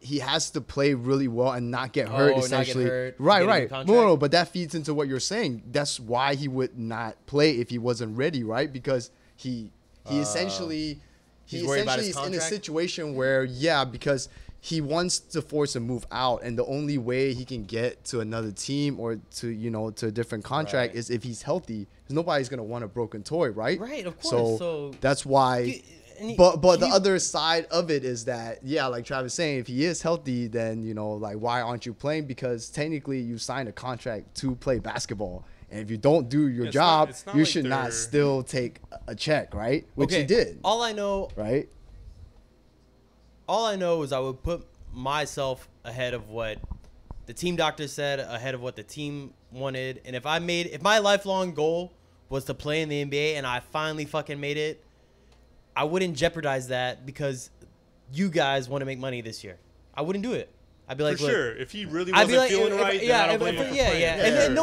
F: he has to play really well and not get hurt.
C: Oh, not get
F: Essentially,
C: hurt,
F: right,
C: get a new
F: right.
C: contract.
F: No, but that feeds into what you're saying. That's why he would not play if he wasn't ready, right? Because he essentially
C: he's worried about his
F: is in a
C: contract?
F: situation where because he wants to force a move out, and the only way he can get to another team or to to a different contract
C: Right.
F: is if he's healthy. Because nobody's gonna want a broken toy, right?
C: Right, of
F: So,
C: course. So-
F: that's why.
C: You- and you-
F: But the
C: you-
F: other side of it is that like Travis saying, if he is healthy, then like why aren't you playing? Because technically you signed a contract to play basketball, and if you don't do your
B: It's
F: job,
B: not- it's not
F: you
B: like
F: should not
B: they're-
F: still take a check, right? Which he did,
C: All I know
F: right?
C: is I would put myself ahead of what the team doctor said, ahead of what the team wanted. And if my lifelong goal was to play in the NBA and I finally fucking made it, I wouldn't jeopardize that because you guys want to make money this year. I wouldn't do it. I'd be like,
B: for
C: look,
B: sure, if he really
C: I'd
B: wasn't
C: be like,
B: feeling
C: if-
B: right, then
C: yeah,
B: I don't
C: if-
B: blame
C: if-
B: him for
C: yeah,
B: playing.
C: yeah. And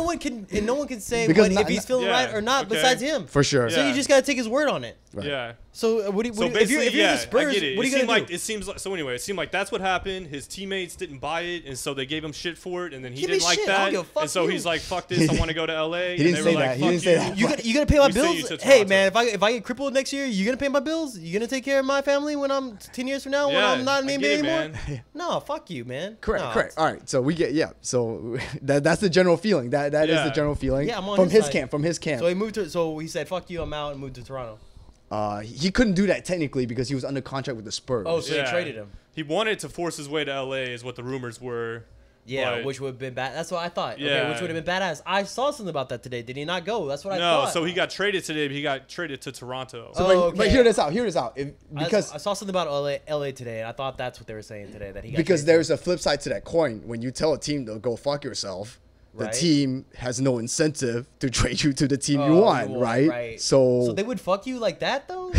C: no one can say
F: Because
C: if he's feeling
B: yeah,
C: right or not
B: okay.
C: besides him.
F: For sure.
C: So
B: Yeah.
C: you just gotta take his word on it.
F: Right.
B: Yeah.
C: So what do
B: So
C: you,
B: basically,
C: if you're
B: yeah,
C: the Spurs,
B: I get it.
C: what are
B: It
C: you
B: seemed
C: gonna
B: like
C: do?
B: it seems like so. Anyway, it seemed like that's what happened. His teammates didn't buy it, and so they gave him shit for it, and then he
C: Give me
B: didn't like
C: shit. I don't
B: that,
C: give a fuck
B: and so
C: you.
B: he's like, "Fuck this! I want to go to LA."
F: He didn't say that. He didn't say that.
C: You gotta pay my
B: We send you
C: bills.
B: to
C: Hey
B: Toronto.
C: man, if I get crippled next year, you gonna pay my bills? You gonna take care of my family when I'm 10 years from now when
B: Yeah,
C: I'm not in the
B: I
C: NBA
B: get it,
C: anymore?
B: man.
C: No, fuck you, man.
F: Correct,
C: No,
F: correct. All right, so we get So that's the general feeling. That is
B: Yeah.
F: the general feeling.
C: Yeah, I'm on
F: from
C: his
F: his
C: side.
F: camp. From his camp.
C: So he moved to. So he said, "Fuck you, I'm out," and moved to Toronto.
F: He couldn't do that technically because he was under contract with the Spurs.
C: Oh, so
B: Yeah.
C: they traded him.
B: He wanted to force his way to LA, is what the rumors were.
C: Yeah,
B: But-
C: which would have been bad. That's what I thought. Okay,
B: Yeah.
C: which would have been badass. I saw something about that today. Did he not go? That's what I
B: No,
C: thought.
B: so he got traded today, but he got traded to Toronto.
F: So,
C: Oh,
F: but
C: okay.
F: hear this out. Hear this out.
C: Because I saw something about LA today, and I thought that's what they were saying today. That he got
F: because
C: traded.
F: there's a flip side to that coin. When you tell a team to go fuck yourself, the
C: Right.
F: team has no incentive to trade you to the team
C: Oh,
F: you want, right?
C: So
F: So
C: they would fuck you like that though.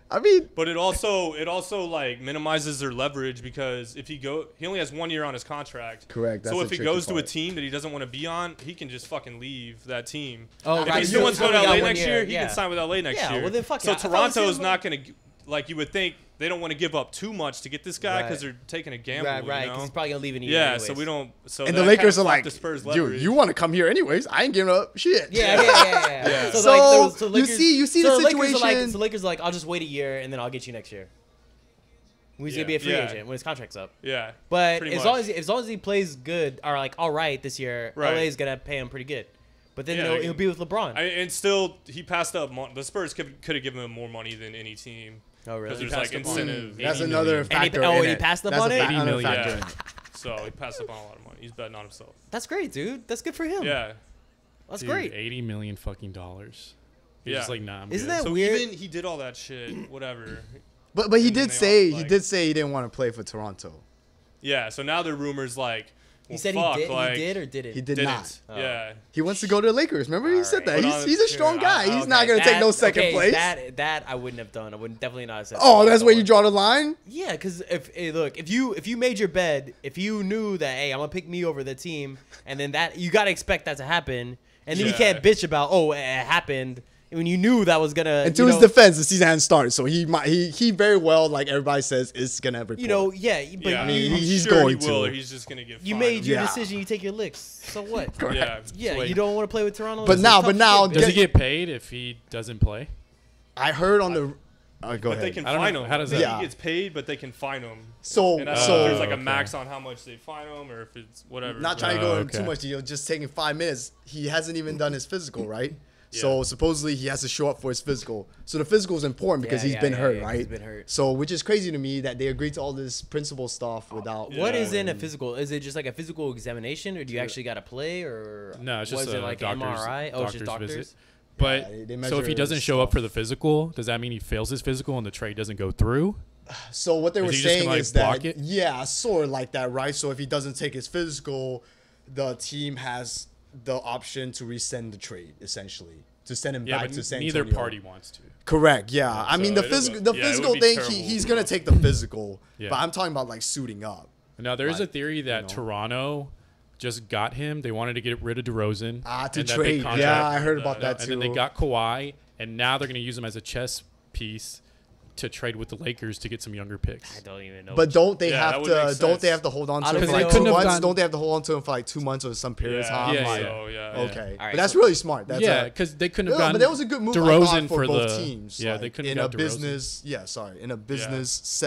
F: I mean,
B: But it also like minimizes their leverage because if he only has 1 year on his contract.
F: correct. That's
B: So
F: the
B: if he
F: tricky
B: goes to a
F: part.
B: team that he doesn't want to be on, he can just fucking leave that team.
C: Oh,
B: If
C: right.
B: he
C: So
B: still wants to go to
C: only got
B: LA
C: 1
B: next
C: year,
B: year, he
C: yeah.
B: can sign with LA next
C: Yeah,
B: year.
C: well, then fuck
B: so
C: it. I thought
B: Toronto
C: it
B: is
C: was
B: not going to, like you would think, they don't want to give up too much to get this guy because
C: Right.
B: they're taking a gamble.
C: Right, right.
B: You
C: Because
B: know?
C: he's probably gonna leave in a year.
B: Yeah,
C: anyways.
B: so we don't. So
F: And
B: that
F: the Lakers
B: kinda
F: are
B: fucked
F: like,
B: the Spurs
F: dude,
B: leverage.
F: you want to come here anyways? I ain't giving up shit.
C: Yeah.
B: Yeah.
F: So,
C: like,
F: you see
C: so
F: the
C: Lakers are like,
F: situation-
C: so Lakers are like, I'll just wait a year and then I'll get you next year. He's gonna be a free
B: Yeah.
C: agent when his contract's up.
B: Yeah.
C: But
B: pretty
C: as
B: much.
C: long as he plays good or like all right this year,
B: Right.
C: LA is gonna pay him pretty good. But then
B: Yeah,
C: he'll be with LeBron.
B: And still, he passed up. The Spurs could have given him more money than any team.
C: Oh really?
B: Because there's
D: passed
B: like
D: up on
B: incentive.
F: That's
D: 80
F: another
D: million.
F: factor.
C: And he-
F: in
C: he
F: it.
C: passed up
F: That's
C: on
F: a
C: it?
D: 80
F: another
D: million.
F: factor
B: Yeah.
F: in it.
B: So he passed up on a lot of money. He's betting on himself.
C: That's great, dude. That's good for him.
B: Yeah.
C: That's
D: Dude,
C: great.
D: $80 million fucking dollars. He's
B: Yeah.
D: just like, nah, I'm
C: Isn't
D: good.
C: that
B: So
C: weird?
B: even he did all that shit, whatever.
F: But he
B: And then
F: did
B: they
F: say
B: all, like-
F: he didn't want to play for Toronto.
B: Yeah. So now there are rumors like, well,
C: He said
B: fuck,
C: he did.
B: like,
C: He did or didn't?
F: He did
B: didn't.
F: not.
C: Oh.
B: Yeah.
F: He wants to go to the Lakers. Remember he said that.
B: But
F: He's a strong guy. He's not
C: Okay,
F: gonna take no
C: that-
F: second
C: okay,
F: place.
C: That I wouldn't have done. I wouldn't definitely not have said.
F: Oh, that's where you
C: Toronto.
F: draw the line.
C: Yeah, because if you made your bed, if you knew that hey, I'm gonna pick me over the team, and then that you gotta expect that to happen, and then you
B: Yeah.
C: can't bitch about it happened when you knew that was gonna.
F: And to
C: you
F: his
C: know,
F: defense, the season hadn't started, so he very well, like everybody says, is gonna report.
C: you know, yeah, but
B: Yeah.
F: I mean,
C: you,
F: he's
B: sure
F: going
B: he will,
F: to.
B: or he's just gonna get.
C: you
B: fined.
C: made your
F: Yeah.
C: decision. You take your licks. So what?
B: Yeah.
C: Yeah,
B: Like,
C: you don't want to play with Toronto.
F: But
C: It's
F: now-
C: tough
F: now-
C: shit,
D: Does
C: man.
D: he get paid if he doesn't play?
F: I heard on the. Go
B: But
F: ahead.
B: they can
D: I don't
B: fine
D: know.
B: him.
D: How does
B: He
F: that-
B: gets paid, but they can fine him.
F: so
B: And I don't know if there's like a
D: okay.
B: max on how much they fine him, or if it's whatever.
F: not trying to go into too
D: okay.
F: much detail, just taking 5 minutes. He hasn't even done his physical, right?
B: Yeah.
F: So supposedly he has to show up for his physical. So the physical is important because
C: Yeah,
F: he's
C: yeah,
F: been
C: yeah,
F: hurt,
C: yeah, 'cause
F: right?
C: he's been hurt.
F: So which is crazy to me that they agreed to all this principal stuff without.
B: Yeah.
C: What is in a physical? Is it just like a physical examination, or do you actually got to play, or
D: No, it's just
C: was it
D: a
C: like
D: doctor's,
C: MRI? Oh, it's just
D: doctor's
C: doctors.
D: visit. But
F: Yeah, they
D: so
F: measure
D: if he doesn't
F: his
D: show up
F: stuff.
D: for the physical, does that mean he fails his physical and the trade doesn't go through?
F: So what they
D: Is
F: were
D: he just
F: saying
D: gonna, like,
F: is that
D: block it?
F: yeah, sort of like that, right? So if he doesn't take his physical, the team has the option to rescind the trade, essentially, to send him
D: Yeah,
F: back
D: but
F: to San
D: neither
F: Antonio.
D: party wants to.
F: Correct. Yeah. I
B: so
F: mean the
B: it'll
F: physical,
B: go-
F: the
B: yeah, it would
F: physical
B: be
F: thing.
B: terrible.
F: He's gonna take the physical,
D: Yeah.
F: but I'm talking about like suiting up.
D: Now there is a
F: Like,
D: theory that
F: know.
D: Toronto just got him. They wanted to get rid of DeRozan.
F: To
D: and that big
F: trade.
D: contract.
F: Yeah, I heard about that
D: And
F: too.
D: then they got Kawhi, and now they're going to use him as a chess piece to trade with the Lakers to get some younger picks.
C: I don't even know.
F: But don't they
B: Yeah, that
F: have
B: would make
F: to? Don't
B: sense.
F: they have to hold on to
C: I
F: him
C: don't
F: for
C: know.
F: like
C: They
F: 2
C: couldn't
D: have
F: months?
D: done-
F: Don't they have to hold on to him for like 2 months or some period of time?
D: Yeah,
F: Like,
D: yeah.
B: So, yeah.
F: Okay,
C: All right,
F: but that's
C: so-
F: really smart. That's
D: Yeah,
F: a-
D: because they couldn't have
F: Yeah,
D: gotten
F: but that was a good move I
D: DeRozan
F: thought, for both
D: the
F: teams.
D: Yeah,
F: like,
D: they couldn't
F: in
D: have
F: a
D: got DeRozan.
F: business. Yeah, sorry, in a business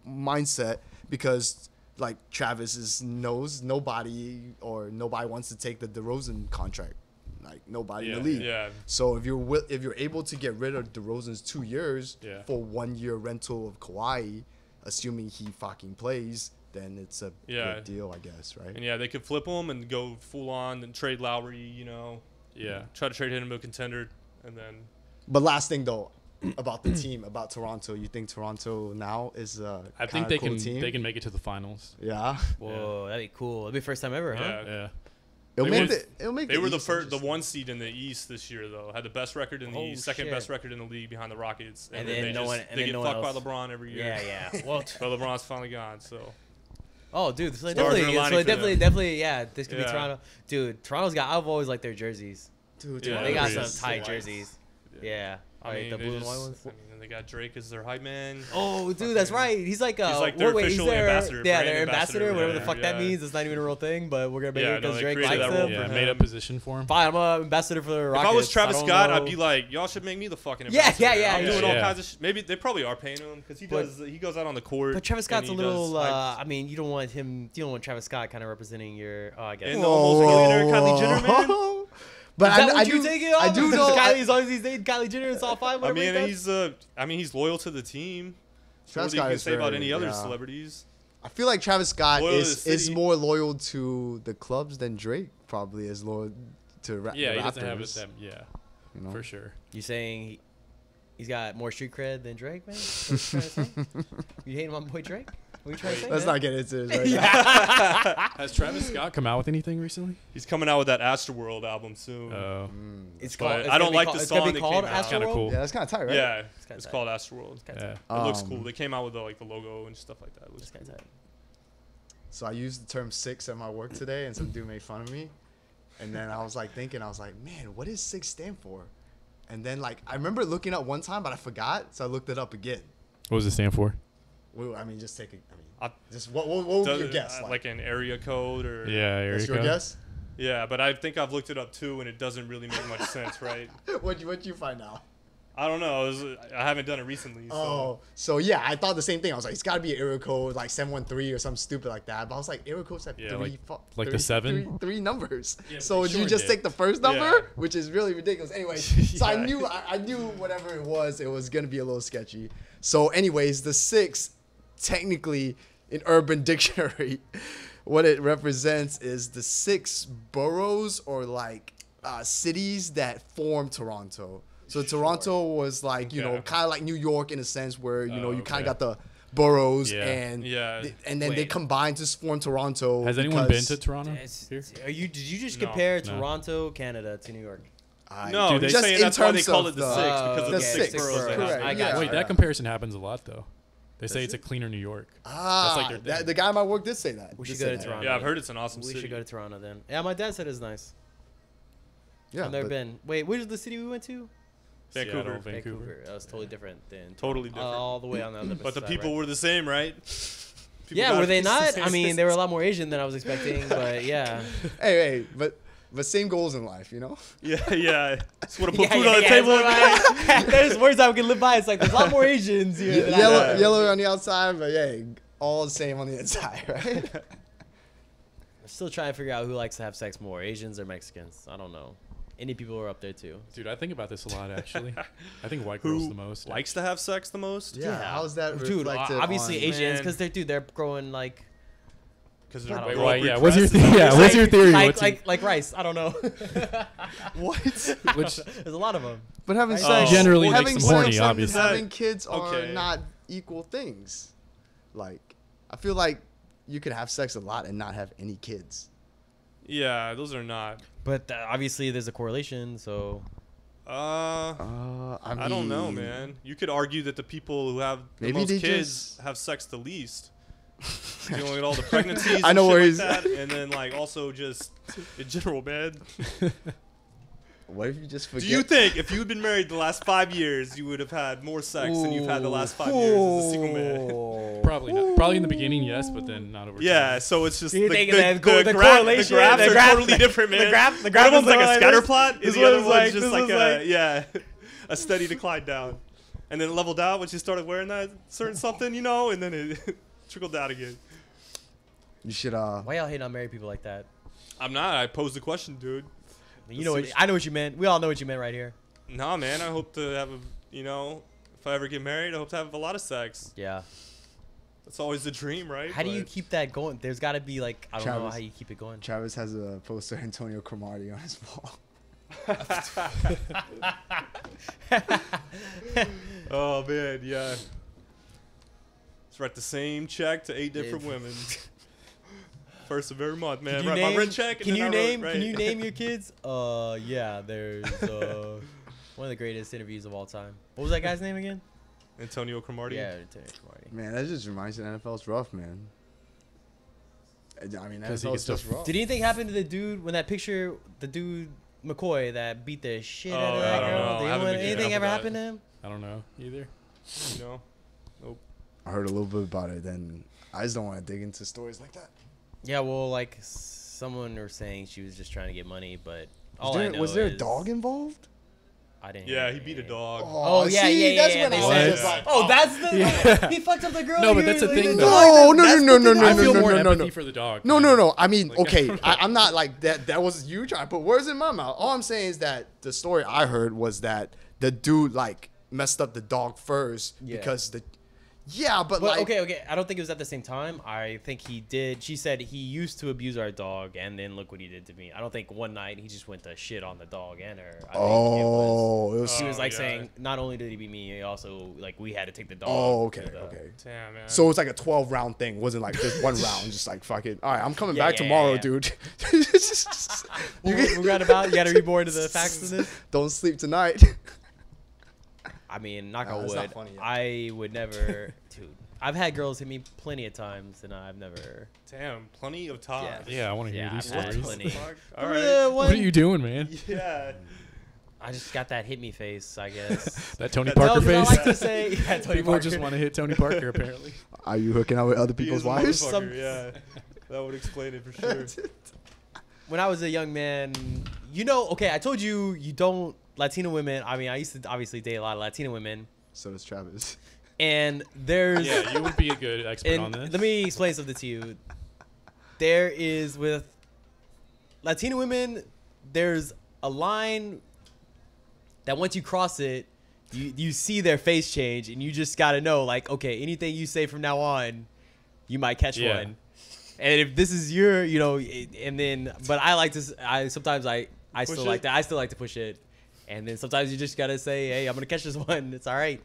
F: mindset because like Travis knows nobody wants to take the DeRozan contract. Like nobody in the league.
B: Yeah.
F: So if you're able to get rid of DeRozan's 2 years
D: Yeah.
F: for 1 year rental of Kawhi, assuming he fucking plays, then it's a
B: Yeah.
F: good deal, I guess, right?
B: And yeah, they could flip him and go full on and trade Lowry. You know.
D: Yeah.
B: Try to trade him to a contender, and then.
F: But last thing though, about the team, about Toronto, you think Toronto now is a
D: I think
F: kinda
D: they
F: cool
D: can
F: team?
D: they can make it to the finals.
F: Yeah.
C: Whoa, that'd be cool. That'd be first time ever, huh?
B: Yeah.
D: Yeah.
F: It'll
B: They
F: make
B: were-
F: it'll make
B: They were the
F: East
B: first, the
F: interesting.
B: 1 seed in the East this year, though. Had the best record in the
C: Oh,
B: East, second
C: shit.
B: best record in the league behind the Rockets.
C: And
B: then
C: then
B: they
C: no
B: just,
C: one- and
B: they
C: then
B: get
C: no one
B: fucked by
C: else.
B: LeBron every year.
C: Yeah, yeah. Well,
B: But LeBron's finally gone, so.
C: oh, dude, so
B: Stars are
C: definitely,
B: aligning for them.
C: definitely, yeah. This could be
B: Yeah.
C: Toronto, dude. Toronto's got. I've always liked their jerseys.
F: Dude,
B: Yeah,
C: They got
B: agreed.
C: some tight
B: The whites.
C: jerseys. Yeah,
B: I
C: like
B: mean,
C: the
B: they
C: blue and
B: just-
C: white ones.
B: I mean, and they got Drake as their hype man.
C: Oh, dude, that's right. He's like
B: He's like their official ambassador,
C: Yeah,
B: brand
C: their ambassador, whatever the
B: yeah,
C: fuck that
B: yeah.
C: means. It's not even a real thing, but we're gonna make
B: Yeah,
C: it
B: no,
C: because
B: they
C: Drake
B: created
C: likes
B: that role
C: him.
B: for
D: Yeah,
B: him.
D: made up position for him.
C: Fine, I'm a ambassador for the
B: If
C: Rockets.
B: I was Travis
C: don't
B: Scott,
C: know.
B: I'd be like, y'all should make me the fucking
C: Yeah,
B: ambassador.
C: yeah, yeah,
B: I'm
C: yeah.
B: doing all
D: Yeah.
B: kinds of maybe they probably are paying him because he
C: But-
B: does. He goes out on the court.
C: But Travis
B: and
C: Scott's a
B: he
C: little.
B: does hype.
C: I mean, you don't want him. You don't want Travis Scott kind of representing your. Oh, I guess.
B: And the almost millionaire Kylie Jenner, man.
F: But
C: Is that
F: I
C: what
F: do
C: you take it
F: I
C: off?
F: do know
C: Kylie, as long as he's dating Kylie Jenner and top five.
B: I
C: Whatever he
B: mean,
C: does.
B: he's loyal to the team.
F: Travis
B: What do you
F: Scott
B: can
F: is
B: say about
F: very-
B: any other
F: yeah.
B: celebrities?
F: I feel like Travis Scott
B: Loyal to
F: is
B: the city.
F: more loyal to the clubs than Drake probably is loyal to
D: Yeah,
F: the
D: he doesn't have
F: Raptors,
D: them. Yeah,
F: you know?
D: for sure.
C: You saying he's got more street cred than Drake, man? That's what you're trying to say? You hating my boy Drake? What are you trying to say?
F: Let's
C: man?
F: not get into this right now.
D: Has Travis Scott come out with anything recently?
B: He's coming out with that Astroworld album soon.
C: It's
B: But
C: called. It's
B: I don't
C: gonna be
B: like
C: called-
B: the
C: it's gonna
B: song
C: be
B: that
C: called
B: came out.
C: Astroworld?
D: Kinda cool.
F: Yeah, that's kind of tight, right?
B: Yeah,
C: kinda
B: it's
C: tight.
B: called Astroworld.
D: Yeah.
B: It looks cool. They came out with the logo and stuff like that. It looks
C: It's kinda
B: cool.
C: tight.
F: So I used the term six at my work today, and some dude made fun of me. And then I was like thinking, I was like, man, what does six stand for? And then like I remember looking up one time, but I forgot, so I looked it up again.
D: What does it stand for?
F: Well, I mean, just take it. I mean,
B: I-
F: just what would be your
B: Does-
F: guess?
B: like an area code or
D: Yeah, area
F: that's your
D: code.
F: guess.
B: yeah, but I think I've looked it up too, and it doesn't really make much sense, right?
F: What'd you find out?
B: I don't know. I haven't done it recently. So.
F: Oh, so yeah, I thought the same thing. I was like, it's got to be an area code like 713 or something stupid like that. But I was like, area codes have
D: Yeah,
F: three,
D: like the seven?
F: three numbers.
D: Yeah,
F: so
D: sure
F: you just
D: did.
F: take the first number,
B: Yeah.
F: which is really ridiculous. Anyway, so I
B: Yeah.
F: knew I knew whatever it was gonna be a little sketchy. So, anyways, the six, technically in Urban Dictionary, what it represents is the six boroughs or like cities that form Toronto. So Toronto was like, you know,
B: Okay.
F: kind of like New York in a sense where, you know, you kind
D: okay.
F: of got the boroughs
D: Yeah.
F: and
B: Yeah.
F: and then they
C: Wait.
F: combined to form Toronto.
D: Has anyone been
F: because
D: to Toronto?
C: It's-
D: Here?
C: Did you just
B: No.
C: compare
D: No.
C: Toronto, Canada to New York?
B: No,
D: Dude,
B: he's
D: they-
B: saying
F: in
B: that's why they
F: terms
B: call
F: of
B: it the
F: the-
B: six because of
F: the
B: the six
F: six,
B: boroughs. they
F: correct.
B: have.
C: I got
F: Yeah.
C: you.
D: Wait, that comparison happens a lot though. They say
F: Does
D: it's a cleaner New York.
F: Ah,
D: like their thing.
F: the guy at my work did say that.
C: We
F: Did
C: should
F: say
C: go to
F: that.
C: Toronto.
B: Yeah, I've heard it's an awesome
C: We
B: city.
C: should go to Toronto then. Yeah, my dad said it's nice.
F: Yeah,
C: I've never
F: but-
C: been. Wait, where's the city we went to?
B: Vancouver.
D: Seattle,
C: Vancouver.
D: Vancouver.
C: That was totally different than
B: Totally different.
C: all the way on the other
B: But the
C: side,
B: people
C: right?
B: were the same, right? People
C: Yeah,
B: got
C: were they
B: the
C: not?
B: same
C: I mean, they were a
B: sense.
C: lot more Asian than I was expecting, but yeah.
F: Hey, but same goals in life, you know.
B: Yeah, yeah. Just want to put
C: Yeah,
B: food
C: yeah,
B: on the
C: yeah,
B: table.
C: it's there's words I can live by. It's like there's a lot more Asians here. than I
F: Yellow,
C: know.
F: yellow on the outside, but yeah, all the same on the inside, right?
C: I'm still trying to figure out who likes to have sex more, Asians or Mexicans. I don't know. Indian people are up there too.
D: Dude, I think about this a lot actually. I think white girls
B: Who
D: the most.
B: likes to have sex the most?
F: Yeah, how's that
C: Dude,
F: reflected
C: obviously
F: on-
C: Asians
B: Man.
C: because they're growing like
B: Because
C: I
B: they're
C: don't
B: way
C: know.
B: more
D: Why, yeah, what's your
B: repressed, is that
D: yeah?
B: what
D: What's
B: you're
D: your theory?
C: like
D: What's your-
C: like rice. I don't know.
F: What?
D: which
C: There's a lot of them.
F: But having
C: Right?
F: sex
D: Generally
F: having
D: makes them horny,
F: sex and
D: obviously.
F: having kids are
B: Okay.
F: not equal things. Like, I feel like you could have sex a lot and not have any kids.
B: Yeah, those are not.
C: But obviously there's a correlation. So
B: I don't know, man. You could argue that the people who have the
F: Maybe
B: most
F: they
B: kids
F: just-
B: have sex the least. Dealing with all the pregnancies
F: I
B: and
F: know
B: shit
F: where
B: like
F: he's-
B: that, and then like also just in general, man.
F: What if you just
B: Do
F: forget?
B: you think if you'd been married the last 5 years, you would have had more sex than you've had the last 5 years as a single man?
D: probably not. Probably in the beginning, yes, but then not over.
B: Yeah,
D: time.
B: so it's just
C: You
B: the,
C: think
B: the,
C: that
B: the,
C: the
B: gra-
C: correlation-
B: the graphs
C: the
B: are
C: graph-
B: totally different, man.
C: the graph
B: One of one's
C: is
B: like a
C: like
B: scatter
C: this.
B: plot, and
C: This
B: the
C: one
B: other
C: is
B: one's
C: like-
B: just
C: this
B: like
C: one's
B: a
C: like-
B: yeah, a steady decline down, and then it leveled out once you started wearing that certain something, you know, and then it trickled down again.
F: You should
C: why y'all hate on married people like that?
B: I'm not. I posed the question, dude.
C: You know what? I know what you meant. We all know what you meant right here.
B: Nah, man. I hope to have a, you know, if I ever get married, I hope to have a lot of sex.
C: Yeah.
B: That's always the dream, right?
C: How do you
B: But-
C: keep that going? There's got to be like I don't know
F: Travis.
C: how you keep it going.
F: Travis has a poster of Antonio Cromartie on his wall.
B: Oh man, yeah. Let's write the same check to 8 different women. First of every month, man.
C: Can you
B: Write
C: name?
B: my rent check. And
C: Can
B: then
C: you
B: I wrote,
C: name?
B: right?
C: Can you name your kids? Yeah. There's one of the greatest interviews of all time. What was that guy's name again?
B: Antonio Cromartie.
C: Yeah, Antonio Cromartie.
F: Man, that just reminds me the NFL's rough, man. I mean,
D: 'Cause he
F: NFL's
D: gets
F: just
D: to-
F: rough.
C: Did anything happen to the dude when that picture, the dude McCoy that beat the shit
B: Oh,
C: out of
B: I
C: that
B: don't
C: girl?
B: know. I
C: Did
B: haven't been keeping
C: anything
B: up
C: ever
B: with
C: happen
B: that.
C: to him?
D: I don't know either.
B: You know. Nope.
F: I heard a little bit about it, then I just don't want to dig into stories like that.
C: Yeah, well, like someone was saying she was just trying to get money, but all I know
F: Was there a
C: is-
F: dog involved?
C: I didn't.
B: Yeah,
C: hear
B: he beat a
C: it.
B: dog.
C: Oh, yeah,
F: see,
C: yeah,
F: that's
C: yeah,
F: when
C: they
F: I
D: said-
F: was just like,
C: Oh, that's the.
D: Yeah.
C: He fucked up the girl.
D: No, but
C: You're
D: that's the
C: like,
D: thing,
C: the
D: though.
C: dog,
F: No,
C: that's
F: no,
C: the
F: no,
C: thing.
F: no,
D: I
F: no,
D: feel
F: no,
D: more
F: no, no,
D: empathy
F: no.
D: for the dog.
F: No, no, no. I mean,
D: Like-
F: okay, I'm not like that. That was you trying to put words in my mouth. All I'm saying is that the story I heard was that the dude like messed up the dog first
C: Yeah.
F: because Yeah, but
C: But
F: like
C: okay. I don't think it was at the same time. I think he did. She said he used to abuse our dog, and then look what he did to me. I don't think one night he just went to shit on the dog and her. I think
F: it was
C: she was like
B: yeah.
C: saying not only did he beat me, he also like we had to take the dog.
F: okay,
C: to the-
F: okay.
B: Damn, man.
F: So it's like a 12-round thing. It wasn't like just one round, just like fucking. All right, I'm coming
C: Yeah,
F: back
C: yeah,
F: tomorrow,
C: yeah.
F: dude.
C: We're right about. You got to read more into the facts of this.
F: Don't sleep tonight.
C: I mean, knock
F: Nah,
C: on
F: that's not
C: wood.
F: funny, yeah.
C: I would never, dude. I've had girls hit me plenty of times, and I've never.
B: Damn, plenty of time.
D: Yeah, I want to hear
C: Yeah,
D: these
C: I've had
D: stories.
C: plenty.
B: Fuck. All right.
D: What are you doing, man?
B: Yeah.
C: I just got that hit me face, I guess.
D: That Tony
B: No,
D: Parker
C: No, 'cause I
D: face.
C: like to say, yeah, Tony
D: People
C: Parker.
D: just want to hit Tony Parker, apparently.
F: Are you hooking out with other
B: He
F: people's
B: is a
F: wives?
B: motherfucker,
C: Some-
B: yeah. That would explain it for sure.
C: When I was a young man, you know, okay, I told you you don't Latino women. I mean, I used to obviously date a lot of Latino women,
F: So does Travis.
C: and there's.
D: Yeah, you would be a good expert
C: And
D: on this.
C: let me explain something to you. There is with Latino women, there's a line that once you cross it, you see their face change, and you just gotta know, like, okay, anything you say from now on, you might catch
D: Yeah.
C: one. And if this is your, you know, and then, but I like to, sometimes I still
B: Push
C: like
B: it?
C: that. I still like to push it, and then sometimes you just gotta say, hey, I'm gonna catch this one. It's all right.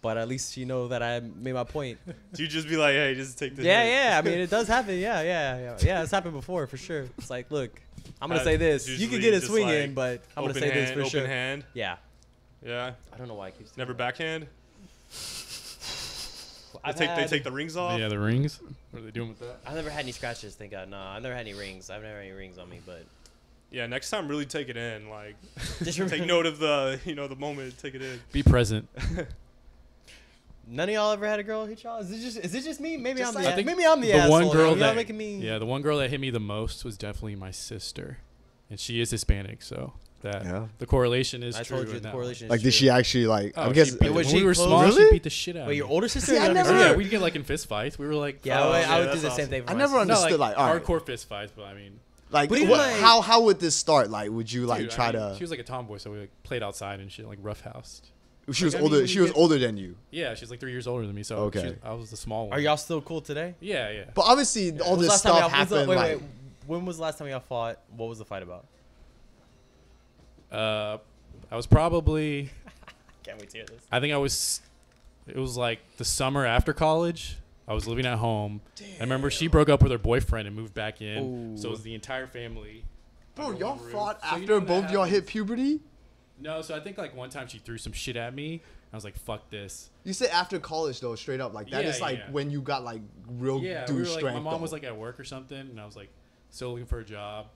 C: But at least you know that I made my point.
B: Do you just be like, hey, just take this?
C: Yeah,
B: hit?
C: yeah. I mean, it does happen. Yeah. It's happened before for sure. It's like, look, I'm gonna
B: Uh,
C: say this.
B: it's
C: You can
B: usually
C: get a
B: just
C: swing
B: like
C: in, but I'm gonna
B: Open
C: say
B: hand,
C: this for
B: open
C: sure.
B: hand.
C: Yeah.
B: Yeah.
C: I don't know why I keep.
B: Never backhand.
C: I've
B: They take the rings off.
D: Yeah, the rings. What are they doing with that?
C: I've never had any scratches. Thank God. No, I've never had any rings. I've never had any rings on me, but
B: Yeah, next time really take it in. Like,
C: Just
B: take
C: remember-
B: note of the the moment. Take it in.
D: Be present.
C: none of y'all ever had a girl hit y'all. Is it just me? Maybe
F: Just
C: I'm
F: like-
C: the
F: I
D: think
C: maybe I'm the
D: the
C: asshole.
D: one girl
C: Y'all
D: that
C: making me.
D: yeah, the one girl that hit me the most was definitely my sister, and she is Hispanic, so that
F: Yeah.
D: the correlation is
C: I
D: true.
C: told you
D: in
C: the
D: that
C: correlation.
F: Like,
C: is
F: did
C: true.
F: she actually like?
D: one.
F: I
D: Oh,
F: guess
D: she beat-
C: was
D: when
C: she
D: we were
C: close?
D: small,
F: Really?
D: she beat the shit out of
C: Wait,
D: me.
C: your older sister?
F: See,
C: or
F: I
C: younger
F: never-
D: Oh,
C: sister?
D: yeah, we'd get like in fist fights. We were like,
C: Yeah,
B: Oh,
C: I
B: yeah,
C: would do
B: that's
C: the same
B: awesome.
C: thing. For
F: I
C: my
F: never
C: sister.
D: no,
F: understood.
D: like
F: Like, all right.
D: hardcore fist fights, but I mean,
F: Like,
C: But even,
F: what,
C: like-
F: how would this start? Like, would you like
D: dude,
F: try
D: I mean,
F: to?
D: She was like a tomboy, so we like played outside and shit, like roughhoused.
F: She was
D: like, I mean,
F: older.
D: when
F: She
D: you
F: was
D: get-
F: older than you.
D: Yeah, she's like 3 years older than me, so
F: Okay.
D: I was the small one.
C: Are y'all still cool today?
D: Yeah, yeah.
F: But obviously, all
C: When was
F: this
C: last time
F: stuff
C: y'all- when's the-
F: happened.
C: wait,
F: like,
C: wait. When was the last time y'all fought? What was the fight about?
D: I was probably.
C: Can't wait to hear this.
D: I think I was. It was like the summer after college. I was living at home. I remember she broke up with her boyfriend and moved back in. So it was the entire family.
F: bro,
D: under
F: y'all
D: one roof.
F: fought
D: So you
F: after
D: know when
F: both
D: that
F: y'all hit
D: happens-
F: puberty.
D: No, so I think like one time she threw some shit at me. I was like, "Fuck this."
F: You said after college though, straight up. Like that
D: Yeah,
F: is like
D: yeah.
F: when you got like real
D: Yeah,
F: dude
D: we were like,
F: strength.
D: my mom
F: though.
D: was like at work or something, and I was like still looking for a job.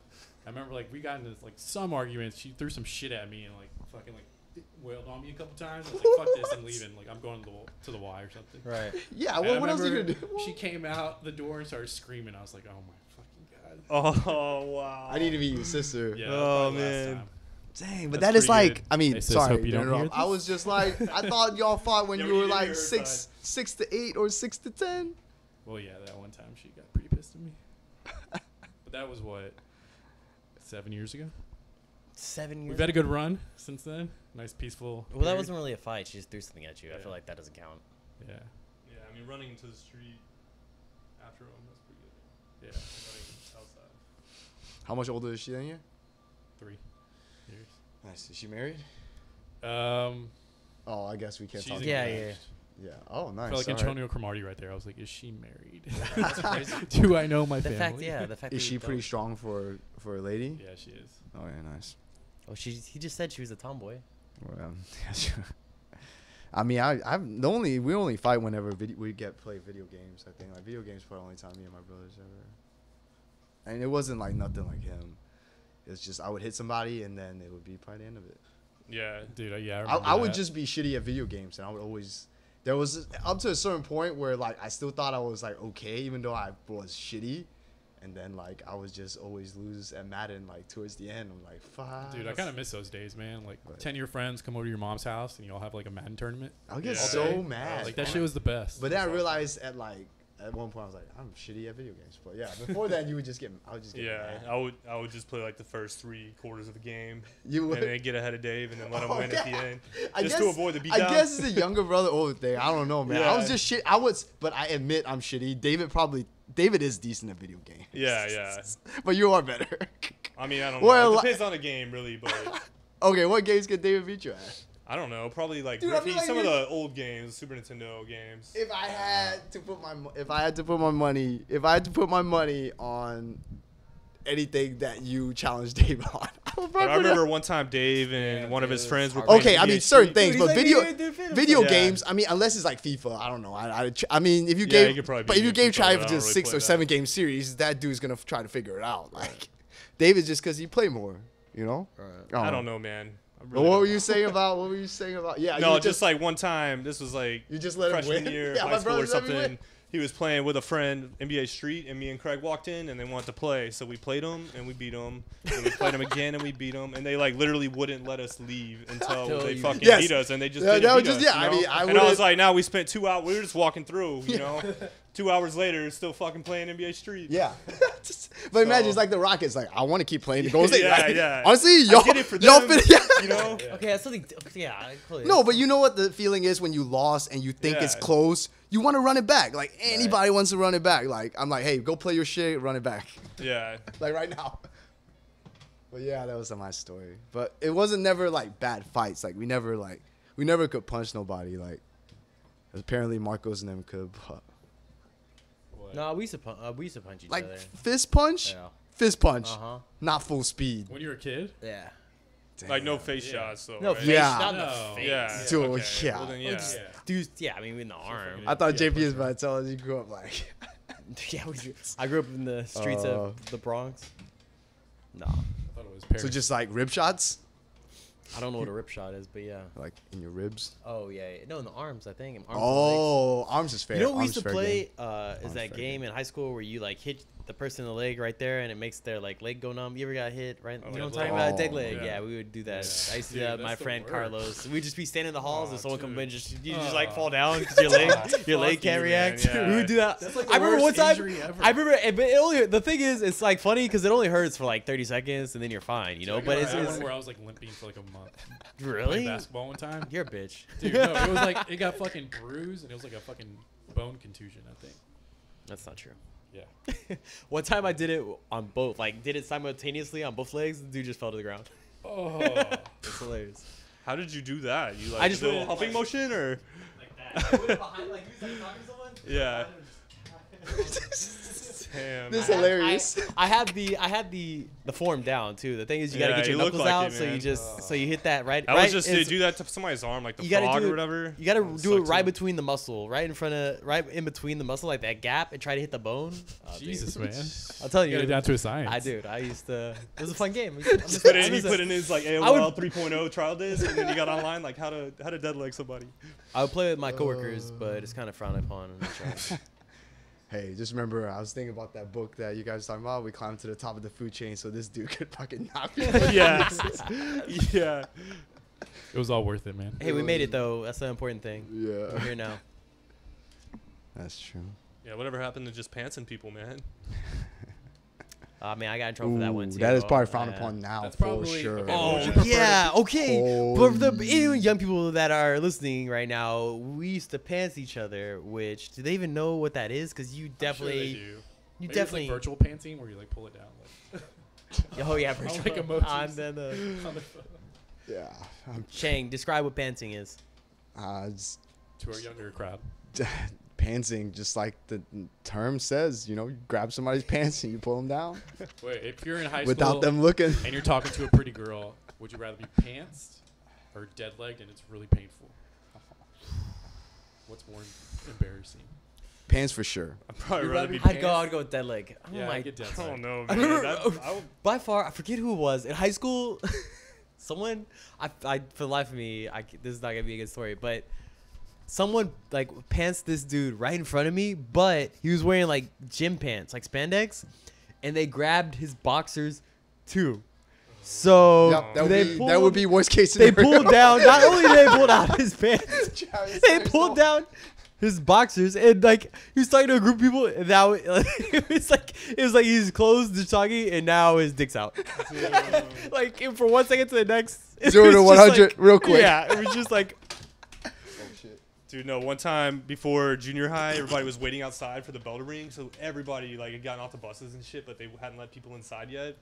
D: I remember like we got into like some arguments. She threw some shit at me and like fucking like wailed on me a couple times. I was like, "Fuck this, I'm leaving. Like I'm going to the Y or something."
C: Right.
F: yeah.
D: And I
F: What else are you gonna
D: remember
F: do?
D: She came out the door and started screaming. I was like, "Oh my fucking god!"
B: Oh wow.
F: I need to be your sister.
D: Yeah,
B: Oh,
D: probably last
B: man.
D: time.
F: Dang, but
D: That's
F: that is
D: pretty
F: like.
D: good.
F: I mean,
D: Hey, sis,
F: sorry.
D: hope you
F: to
D: don't hear
F: interrupt. I
D: this.
F: was just like, I thought y'all fought when
B: Yeah,
F: you
B: we
F: were
B: didn't
F: like
B: hear her
F: 6 to 8 or 6 to 10.
D: Well, yeah, that one time she got pretty pissed at me. But that was what 7 years ago.
C: 7 years.
D: We've had a good run since then. Nice peaceful.
C: Well, that
D: period.
C: wasn't really a fight. She just threw something at you. I
D: Yeah.
C: feel like that doesn't count.
D: Yeah,
B: Yeah, I mean running into the street after him, that's pretty good.
D: yeah.
B: Running outside.
F: How much older is she than you?
D: 3 years.
F: Nice. Is she married?
D: Um,
F: Oh, I guess we can't
D: she's
F: talk.
C: Yeah,
F: about
C: yeah,
F: that. Yeah. Oh, nice.
D: I felt like
F: all right.
D: Antonio Cromartie right there. I was like, is she married? Do I know my
C: The
D: family?
C: fact, yeah, the fact.
F: Is
C: that
F: she
C: you
F: pretty
C: don't-
F: strong for a lady?
D: Yeah, she is.
F: Oh yeah, nice.
C: Oh, he just said she was a tomboy.
F: Well, I mean, we only fight whenever we play video games. I think like video games for the only time me and my brothers ever. And it wasn't like nothing like him. It's just I would hit somebody and then it would be probably the end of it.
B: Yeah.
D: Dude, yeah.
F: I would just be shitty at video games, and I would always. There was up to a certain point where like I still thought I was like okay, even though I was shitty, and then like I was just always lose at Madden like towards the end. I'm like fuck.
D: Dude, I kind of miss those days, man. Like
F: Right.
D: 10-year friends come over to your mom's house and you all have like a Madden tournament.
F: I would get
B: Yeah.
F: so
B: Okay.
F: mad.
D: Like that shit was the best.
F: But then I realized at like at one point I was like, I'm shitty at video games. But yeah, before then you would just get. I would just get.
B: Yeah,
F: mad.
B: I would just play like the first 3 quarters of the game,
F: You would.
B: and then get ahead of Dave, and then let him win at the end,
F: I
B: just
F: guess,
B: to avoid the
F: I
B: beatdown.
F: guess it's a younger brother, older thing. I don't know, man. I was
B: Yeah.
F: just shit. But I admit I'm shitty. David is decent at video games.
B: Yeah.
F: But you are better.
B: I mean, I don't
F: Well,
B: know. It depends on the game, really, but
F: Okay, what games can David beat you at?
B: I don't know. Probably like
F: Dude, I
B: Griffey,
F: feel like
B: some of
F: you're-
B: the old games, Super Nintendo games.
F: If I had to put my money on anything that you challenge Dave on,
B: But I remember one time Dave and
C: Yeah,
B: one of his
C: dude,
B: friends were
C: it's
B: playing
F: Okay, I
B: NBA
F: mean certain
B: Street.
F: things,
C: Dude,
F: but
C: he's like,
F: video
C: "Yeah, dude, fit him."
F: video
B: Yeah.
F: games. I mean, unless it's like FIFA, I don't know. I mean, if you
B: Yeah,
F: gave,
B: he could probably
F: but
B: beat
F: if you
B: me
F: gave
B: at FIFA,
F: try
B: but I
F: for
B: don't
F: just
B: really
F: 6
B: play
F: or
B: that.
F: 7 game series, that dude's gonna try to figure it out. Like, David's just because he play more, you know.
B: I don't know, man. I
F: But
B: really
F: what
B: don't
F: were
B: know.
F: you saying about? What were you saying about? Yeah,
B: No,
F: you
B: just like one time. This was like
F: you just let him
B: freshman
F: win.
B: year,
F: Yeah,
B: high
F: my
B: school or
F: brothers let me
B: something.
F: win.
B: He was playing with a friend, NBA Street, and me and Craig walked in, and they wanted to play. So we played him, and we beat him. And we played him again, and we beat him. And they like literally wouldn't let us leave until
C: Till
B: they
C: you-
B: fucking
F: Yes.
B: beat us, and they just
F: Yeah,
B: didn't
F: that was
B: beat
F: just-
B: us.
F: yeah,
B: you
F: I
B: know?
F: mean, I
B: and I was
F: would've-
B: like, now we spent 2 hours. We were just walking through, you know. 2 hours later, still fucking playing NBA Street.
F: Yeah. But imagine
B: So-
F: it's like the Rockets. Like, I want to keep playing the Golden State.
B: Yeah,
F: Like,
B: yeah.
F: honestly,
B: I
F: y'all,
B: did it for
F: y'all
B: them,
F: fit, yeah.
B: you know.
C: Okay, that's something. Yeah, I clearly-
F: No, but you know what the feeling is when you lost and you think it's
B: Yeah.
F: close. You want to run it back. Like anybody wants to run it back. Like I'm like, hey, go play your shit, run it back.
B: Yeah.
F: Like right now. But yeah, that was my story. But it wasn't never like bad fights. Like we never could punch nobody. Like apparently Marcos and them could. But,
D: What?
C: No, we used to punch each
F: like
C: other.
F: fist punch,
C: Yeah.
F: fist punch,
C: Uh-huh.
F: not full speed.
D: When you were a kid?
C: Yeah.
B: Like no
F: Damn.
B: face
D: Yeah.
B: shots though.
C: No
B: right?
C: face,
F: Yeah.
C: not in
D: No.
C: the face.
B: Yeah.
F: Dude,
B: okay.
F: yeah.
B: Well, then,
C: Oh,
B: yeah.
C: just- Dude, yeah, I mean in the arm.
F: I thought
D: Yeah,
F: JP was
D: punch
F: about to tell us you grew up like.
C: Yeah, I grew up in the streets of the Bronx. No,
D: I thought it was Paris.
F: So just like rib shots,
C: I don't know what a rip shot is, but yeah.
F: like in your ribs.
C: Oh yeah, no, in the arms, I think. Arms and legs.
F: Oh, arms is fair.
C: You know what we
F: Arms
C: used to
F: fair
C: play?
F: game.
C: Is
F: Arms
C: that
F: fair
C: game in high school where you like hit the person in the leg right there and it makes their like leg go numb? You ever got hit right?
B: Oh,
C: You know what I'm
D: dead
C: talking
F: leg.
C: about? Dead
F: Oh,
C: leg.
B: yeah.
C: Yeah, we would do that.
D: Yeah.
C: I used to do
D: Dude,
C: that with my
D: that's the
C: friend
D: worst.
C: Carlos. We'd just be standing in the halls and
D: Oh,
C: someone come
D: dude.
C: in you just
D: Oh.
C: like fall down because your leg
D: Fuck
C: can't
B: you, man.
C: react.
B: Yeah.
C: We would do that.
D: That's like the
C: I remember one
D: worst
C: time.
D: injury ever.
C: I remember, but it only the thing is, it's like funny because it only hurts for like 30 seconds and then you're fine, you know. But it's
D: one where I was like limping for like a month.
C: really
D: Playing basketball one time.
C: you're a bitch.
D: Dude, no, it was like it got fucking bruised and it was like a fucking bone contusion, I think.
C: That's not true.
D: Yeah.
C: One time I did it on both, like did it simultaneously on both legs. The dude just fell to the ground.
D: Oh.
C: It's hilarious.
B: How did you do that? You like
C: I just
B: did a
C: went,
B: helping
C: like-
B: motion or?
C: Like that. I went behind, like he was like talking to someone.
B: Yeah. Damn.
F: This is hilarious.
C: I had the form down too. The thing is, you gotta
B: Yeah,
C: get your
B: you look
C: knuckles
B: like
C: out,
B: it,
C: so you
B: man.
C: just you hit that right.
B: I
C: right
B: was just to
C: it's-
B: do that to somebody's arm, like the
C: You gotta
B: frog
C: do
B: or
C: it-
B: whatever.
C: You gotta
B: That
C: do it
B: sucks
C: right
B: too.
C: between the muscle, right in between the muscle, like that gap, and try to hit the bone. Oh, dude.
D: Jesus, man.
C: I'll tell
D: You
C: you,
D: got it down to a science.
C: I did. I used to. It was a fun game.
B: He put in his like AOL 3.0 trial days, and then you got online like how to dead leg somebody.
C: I would play with my coworkers, but it's kind of frowned upon. In the chat.
F: Hey, just remember, I was thinking about that book that you guys were talking about. We climbed to the top of the food chain so this dude could fucking knock me.
B: Yeah. Yeah.
D: It was all worth it, man.
C: Hey, we made it though. That's the important thing. We're
F: Yeah,
C: here now.
F: that's true.
B: Yeah. Whatever happened to just pantsing people, man?
C: I mean, I got in trouble for that one too.
F: That is probably
C: though.
F: frowned
C: Yeah.
F: upon now
D: That's
F: for
D: probably-
F: sure.
D: okay,
C: Oh
D: Would you prefer
C: yeah, okay. But for the
F: Holy-
C: any young people that are listening right now, we used to pants each other. Which do they even know what that is? Because you
D: I'm sure
C: definitely,
D: they do.
C: you
D: Maybe
C: definitely.
D: it's like virtual pantsing where you like pull it down. Like,
C: Oh yeah,
D: I
C: virtual.
D: like emojis.
C: And then
D: on the phone.
F: Yeah.
C: Shang, describe what pantsing is.
F: It's
D: To our younger crowd.
F: pantsing, just like the term says, you grab somebody's pants and you pull them down
D: Wait, if you're in high
F: without
D: school
F: them looking.
D: and you're talking to a pretty girl, would you rather be pantsed or dead legged and it's really painful? What's more embarrassing?
F: Pants for sure.
B: I'd probably
D: You'd
B: rather
D: rather
B: be.
D: be
C: I'd go with dead leg. Oh
D: Yeah,
C: my
D: I get dead
B: I don't
D: leg.
B: know,
C: I
B: man.
C: remember-
B: I would,
C: By far, I forget who it was in high school. Someone, I for the life of me, this is not gonna be a good story, but someone like pants this dude right in front of me, but he was wearing like gym pants, like spandex, and they grabbed his boxers too. So
F: Yep,
C: they
F: would be worst case
C: they
F: scenario.
C: pulled down. Not only did they pull down his pants, they pulled down his boxers, and like he was talking to a group of people, and now it was like he's closed, they're talking, and now his dick's out. Like and from 1 second to the next, it
F: 0 to
C: was just
F: 100 real quick.
C: Yeah, it was just like
B: Dude, no, one time before junior high, everybody was waiting outside for the bell to ring. So everybody like had gotten off the buses and shit, but they hadn't let people inside yet.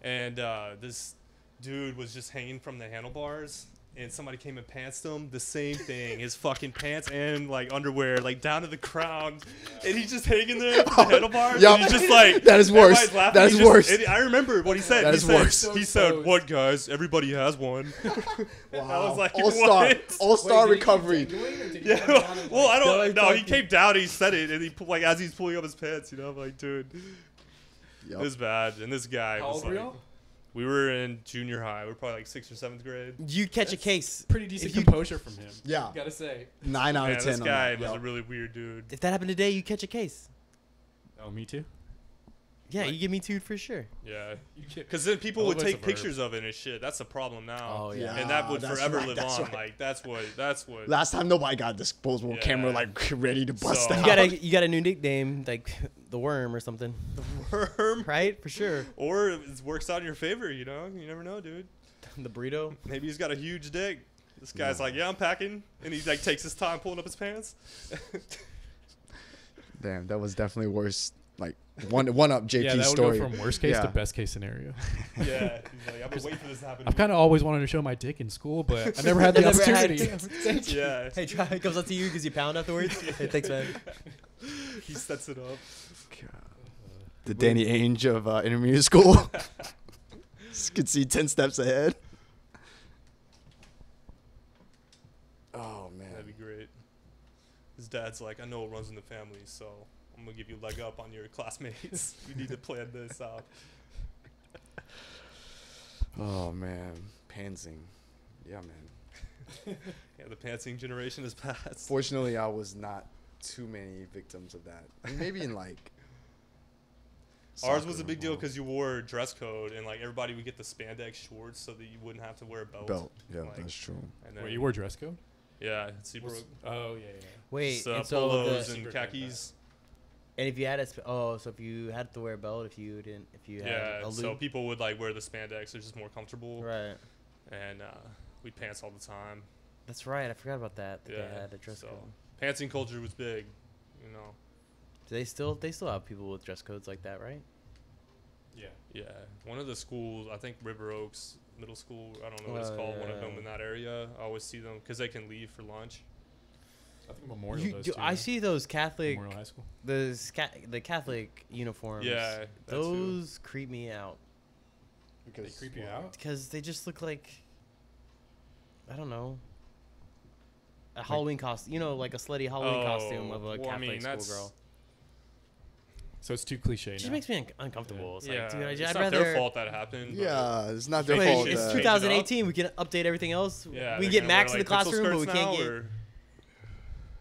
B: And this dude was just hanging from the handlebars. And somebody came and pantsed him. The same thing. His fucking pants and like underwear, like down to the ground. And he's just hanging there with the handlebars.
F: Yup.
B: And he's just like,
F: That is worse.
B: everybody's laughing.
F: That is
B: He just-
F: worse.
B: and I remember what he said.
F: That
B: he
F: is
B: said,
F: worse.
B: He said, "What guys? Everybody has one." I was like,
F: All-star recovery.
B: Yeah, well, I don't
C: like
B: know. He
C: talking-
B: came down, he said it, and he like as he's pulling up his pants, you know, I'm like, dude,
F: Yup.
B: it was bad. And this guy
D: How
B: was
D: old were
B: like,
D: y'all?
B: we were in junior high. We were probably like 6th or 7th grade.
C: you catch a case.
D: Pretty decent
C: If you-
D: composure from him.
F: Yeah.
D: Gotta say.
F: 9 out
B: Man,
F: of 10.
B: this
F: on
B: guy
F: that.
B: was a
F: Yup.
B: really weird dude.
C: If that happened today, you catch a case.
D: Oh, me too.
C: Yeah, you get me too for sure.
B: Yeah,
D: You can't-
B: because then people
D: Oh,
B: would
D: that's
B: take
D: a verb.
B: pictures of it and shit. That's the problem now.
C: Oh yeah.
B: And that would
F: that's
B: forever
F: right,
B: live
F: that's
B: on.
F: right.
B: Like that's what.
F: Last time nobody got a disposable
B: Yeah.
F: camera like ready to bust
B: So-
F: out.
C: You got a new nickname like the Worm or something,
B: Worm.
C: right? For sure.
B: Or it works out in your favor. You know, you never know, dude.
C: The burrito.
B: Maybe he's got a huge dick. This guy's like, yeah, I'm packing, and he like takes his time pulling up his pants.
F: Damn, that was definitely worse. Like one up JP's
D: Yeah, that would
F: story.
D: go from worst case
F: Yeah.
D: to best case scenario.
B: Yeah, he's like, I've been waiting for this to happen.
D: I've kind of always wanted to show my dick in school, but I never had the
C: Never had-
D: opportunity.
B: Yeah,
C: Hey, try. It comes up to you because you pound afterwards. Hey, thanks, man.
B: he sets it up.
F: The Danny Ainge of intermediate school. Could see 10 steps ahead. Oh man.
B: That'd be great. His dad's like, I know it runs in the family, so I'm gonna give you a leg up on your classmates. You need to plan this out.
F: Oh man. Pantsing. Yeah, man.
B: Yeah, the pantsing generation has passed.
F: Fortunately, I was not too many victims of that. I mean, maybe in like.
B: Ours was
F: soccer
B: a big deal
F: or
B: because you wore dress code, and like everybody would get the spandex shorts so that you wouldn't have to wear a belt.
F: belt. Yeah,
B: Like,
F: that's true.
B: And then,
D: Wait, you wore dress code?
B: Yeah, Seabrook.
D: Oh, yeah, yeah.
C: Wait, and
B: Polos
C: so
B: and
D: Secret
B: khakis.
C: and if you had so if you had to wear a belt, if you had
B: Yeah,
C: a loop,
B: so people would like wear the spandex. They're just more comfortable.
C: right?
B: And we'd pants all the time.
C: That's right. I forgot about that. That
B: Yeah,
C: they had a dress
B: so
C: code.
B: pantsing culture was big, you know.
C: Do they still have people with dress codes like that, right?
D: Yeah.
B: Yeah, one of the schools, I think River Oaks Middle School, I don't know what it's
C: Oh,
B: called, one of them
C: yeah.
B: in that area. I always see them because they can leave for lunch.
D: I think Memorial does, too.
C: I see those Catholic,
D: Memorial High School.
C: the Catholic uniforms.
B: Yeah, that too.
C: those creep me out
D: They creep you out?
C: because they just look like, I don't know, a Halloween costume. You know, like a slutty Halloween costume of a
B: well, I
C: Catholic
B: mean, that's-
C: schoolgirl.
D: So it's too cliche
C: It just
D: now.
C: makes me uncomfortable. It's
B: Yeah,
C: like, dude,
B: it's
C: I'd
B: not
C: rather.
B: their fault that happened. but-
F: Yeah, it's not their
B: Wait,
F: fault.
C: It's
B: change
F: that-
B: it up?
C: 2018. We can update everything else.
B: Yeah,
C: we
B: they're
C: get
B: gonna
C: Max
B: wear,
C: in the
B: like, pencil
C: classroom, but we
B: skirts
C: can't
B: now,
C: get.
B: or-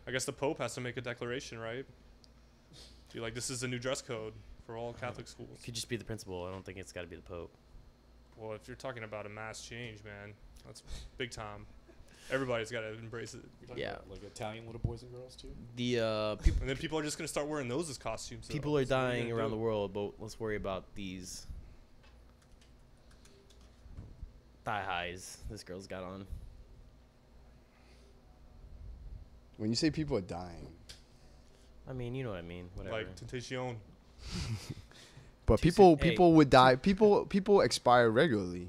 B: I guess the Pope has to make a declaration, right? Be like, this is a new dress code for all Catholic schools.
C: It could just be the principal. I don't think it's got to be the Pope.
B: Well, if you're talking about a mass change, man, that's big time. Everybody's got to embrace it.
D: You're talking
C: Yeah.
D: about, like Italian little boys and girls too.
C: The
B: And then people are just gonna start wearing those as costumes. though.
C: people are
B: So what
C: dying
B: you
C: around the
B: gonna
C: world, but let's worry about these thigh highs this girl's got on.
F: When you say people are dying,
C: I mean, you know what I mean.
B: do?
C: Whatever.
B: Like Tentacion.
F: but
C: Too
F: people
C: soon. Hey.
F: people would die. People expire regularly.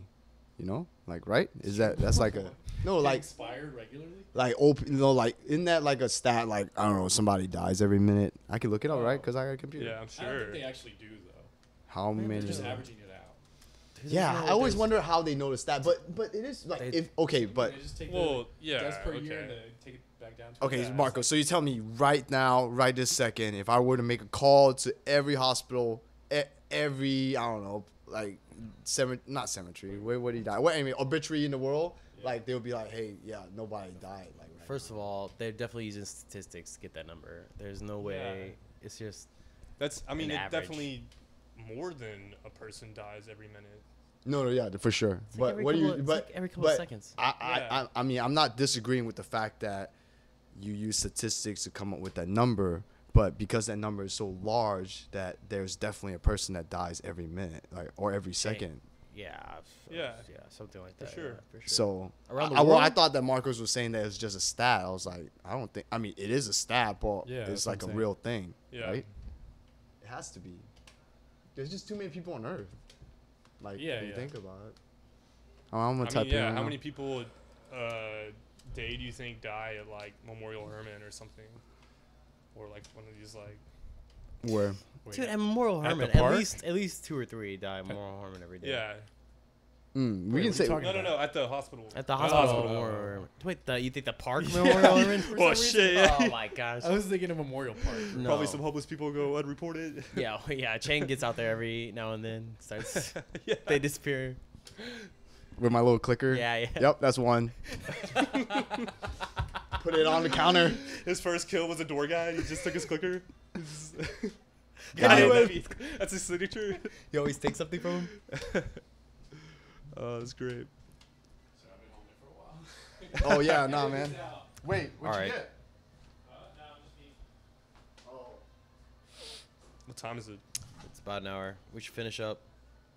F: You know, like right? That's like a no like
D: Expired regularly?
F: like like isn't that like a stat? Like I don't know, somebody dies every minute. I can look it up, right? Because I got a computer.
B: Yeah, I'm
D: I don't
B: sure.
D: think they actually do though.
F: How
C: Man,
F: many?
D: They're just
C: Yeah.
D: averaging it out.
C: There's
F: Yeah,
C: no-
F: I always
C: there's-
F: wonder how they notice that. But it is like
C: They-
F: if okay, but
D: They just take
B: Well,
D: the
B: yeah,
D: deaths per year and
B: okay.
D: they take it back down to
F: okay,
D: the
F: Marco. So you tell me right now, right this second, if I were to make a call to every hospital, every I don't know, like not cemetery. Where would he die? What I mean, obituary in the world,
D: Yeah.
F: like they'll be like, hey, yeah, nobody died. Like right
C: First of all, they're definitely using statistics to get that number. There's no way. It's just
B: That's. I mean,
C: An
B: it
C: average.
B: definitely more than a person dies every minute.
F: No, yeah, for sure.
C: it's like every couple of seconds.
F: I mean, I'm not disagreeing with the fact that you use statistics to come up with that number, but because that number is so large that there's definitely a person that dies every minute, like, or every second.
C: Yeah.
B: Yeah.
C: Something like that.
B: sure.
C: Yeah, for sure.
F: So
C: Around the
F: well, I
C: world?
F: thought that Marcos was saying that it's just a stat. I was like, I don't think. I mean, it is a stat, but
D: Yeah,
F: it's
D: that's
F: like
D: what
F: a
D: I'm
F: real thing,
B: Yeah.
F: right? It has to be. There's just too many people on Earth. Like,
D: Yeah,
F: when you
D: yeah.
F: think about it. Oh, I'm gonna
B: I
F: type
B: mean, yeah.
F: in.
B: How
F: right
B: many
F: now.
B: people day do you think die at like Memorial Hermann or something, or like one of these like?
F: Where?
D: Wait,
C: Dude, at Memorial
D: At the
C: Hermann,
D: park?
C: at least 2 or 3 die at Memorial Hermann every day.
B: Yeah.
F: We
D: Wait,
F: can
D: what are you
F: say.
D: talking
B: No. At the hospital.
C: At the
B: Oh,
C: hospital.
B: hospital.
C: Memorial Hermann. Wait, you think the park Memorial Hermann? For
B: Well,
C: some
B: shit,
C: reason?
B: yeah.
C: Oh my gosh.
D: I was thinking of Memorial Park.
C: No.
B: Probably some homeless people go unreported.
C: Yeah. Chang gets out there every now and then. Starts.
B: Yeah.
C: They disappear.
F: With my little clicker.
C: Yeah.
F: Yep, that's one. Put it on the counter.
B: His first kill was a door guy. He just took his clicker.
F: Got
B: Yeah, that's his signature.
C: You always take something from him.
B: Oh, that's great.
F: Oh yeah, nah, man. Wait,
C: what'd you Alright.
F: get? Oh.
B: What time is it?
C: It's about an hour. We should finish up.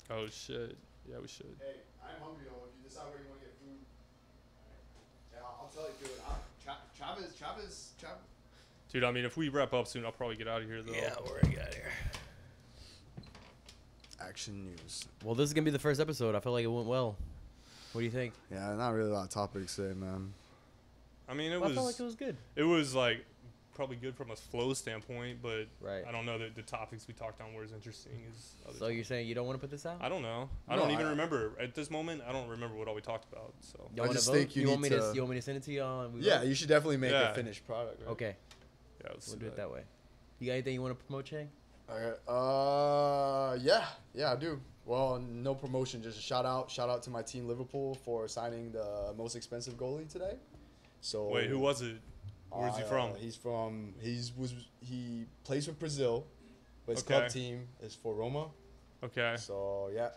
B: Oh shit. Yeah, we should.
F: Hey, I'm hungry though. If you decide where you want to get food, yeah, I'll tell you, dude. Travis.
B: Dude, I mean, if we wrap up soon, I'll probably get out of here though.
C: we're gonna get out of here.
F: Action news.
C: Well, this is gonna be the first episode. I feel like it went well. What do you think?
F: Yeah, not really a lot of topics today, man.
B: I mean, it
C: Well, I
B: was.
C: felt like it was good.
B: It was like probably good from a flow standpoint, but
C: Right.
B: I don't know that the topics we talked on were as interesting as other.
C: So you're saying you don't want to put this out?
B: I don't know. I
F: No,
B: don't even
F: I-
B: remember at this moment. I don't remember what all we talked about. So
C: You
F: I
C: want to
F: just
C: vote?
F: think you
C: want me
F: need
C: to.
F: to-
C: You want me to send it to you on? We
F: Yeah,
C: vote?
F: you should definitely make
B: Yeah.
F: a finished product. Right?
C: Okay.
B: yeah, let's
C: We'll
B: do
C: do it that way. You got anything you want to promote, Chang?
F: Okay. Yeah, I do. Well, no promotion, just a shout out to my team Liverpool for signing the most expensive goalie today. So
B: Wait, who was it? Where's he from?
F: He plays for Brazil, but his
B: Okay.
F: club team is for Roma.
B: Okay.
F: So yeah,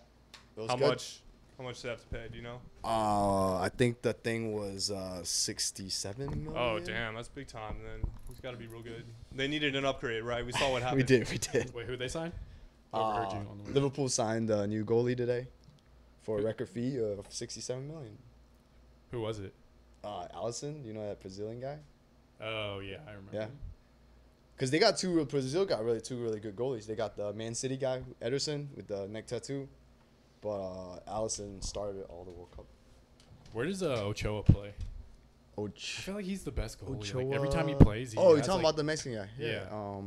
F: it was
B: How
F: good.
B: much? How much did they have to pay? Do you know?
F: I think the thing was 67 million.
B: Oh damn, that's big time. Then he's got to be real good. They needed an upgrade, right? We saw what happened.
F: We did.
D: Wait, who'd they sign? Overheard you on the way.
F: Liverpool signed a new goalie today for a record fee of 67 million.
D: Who was it?
F: Allison, you know that Brazilian guy?
D: Oh yeah, I remember.
F: Yeah. Because Brazil got two really good goalies. They got the Man City guy, Ederson, with the neck tattoo. But Allison started all the World Cup.
D: Where does Ochoa play? I feel like he's the best goalie. Like, every time he plays, he
F: you're
D: has,
F: talking
D: like,
F: about the Mexican guy.
D: Yeah.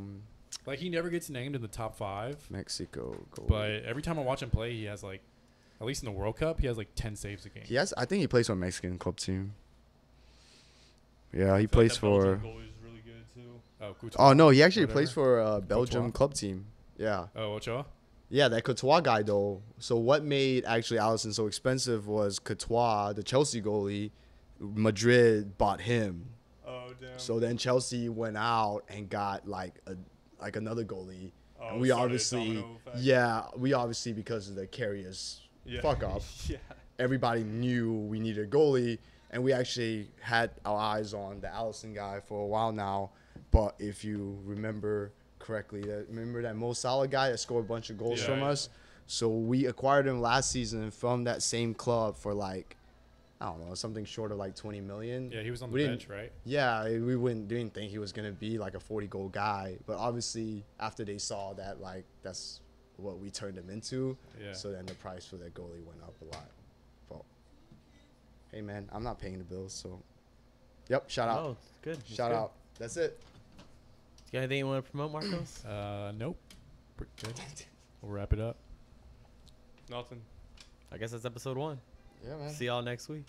D: Like he never gets named in the top 5.
F: Mexico goalie.
D: But every time I watch him play, he has like, at least in the World Cup, he has like 10 saves a game.
F: I think he plays for a Mexican club team. Yeah,
B: I
F: he
B: feel like
F: plays
B: that
F: for.
B: Belgian goalie is really good too.
D: Oh, Courtois,
F: Oh no, he actually
D: whatever.
F: plays for a Belgium
D: Courtois?
F: club team. Yeah.
D: Oh, Ochoa?
F: Yeah, that Courtois guy though. So what made actually Allison so expensive was Courtois, the Chelsea goalie. Madrid bought him.
B: Oh damn.
F: So then Chelsea went out and got like another goalie.
B: Oh,
F: And we
B: started a
F: obviously,
B: domino effect.
F: because of the carriers
B: Yeah.
F: fuck up.
B: Yeah.
F: Everybody knew we needed a goalie, and we actually had our eyes on the Allison guy for a while now. But if you remember correctly, remember that Mo Salah guy that scored a bunch of goals
B: Yeah,
F: from
B: yeah.
F: us? So we acquired him last season from that same club for like, I don't know, something short of like 20 million.
D: Yeah, he was on the
F: We didn't-
D: bench, right?
F: Yeah, we didn't think he was gonna be like a 40-goal guy, but obviously after they saw that, like that's what we turned him into.
D: Yeah.
F: So then the price for that goalie went up a lot. But hey, man, I'm not paying the bills, so yep. Shout out,
C: Oh, it's good. It's
F: shout
C: good.
F: out. That's it.
C: You got anything you want to promote, Marcos?
D: Nope. Pretty good. We'll wrap it up.
B: Nothing.
C: I guess that's episode 1.
F: Yeah, man.
C: See y'all next week.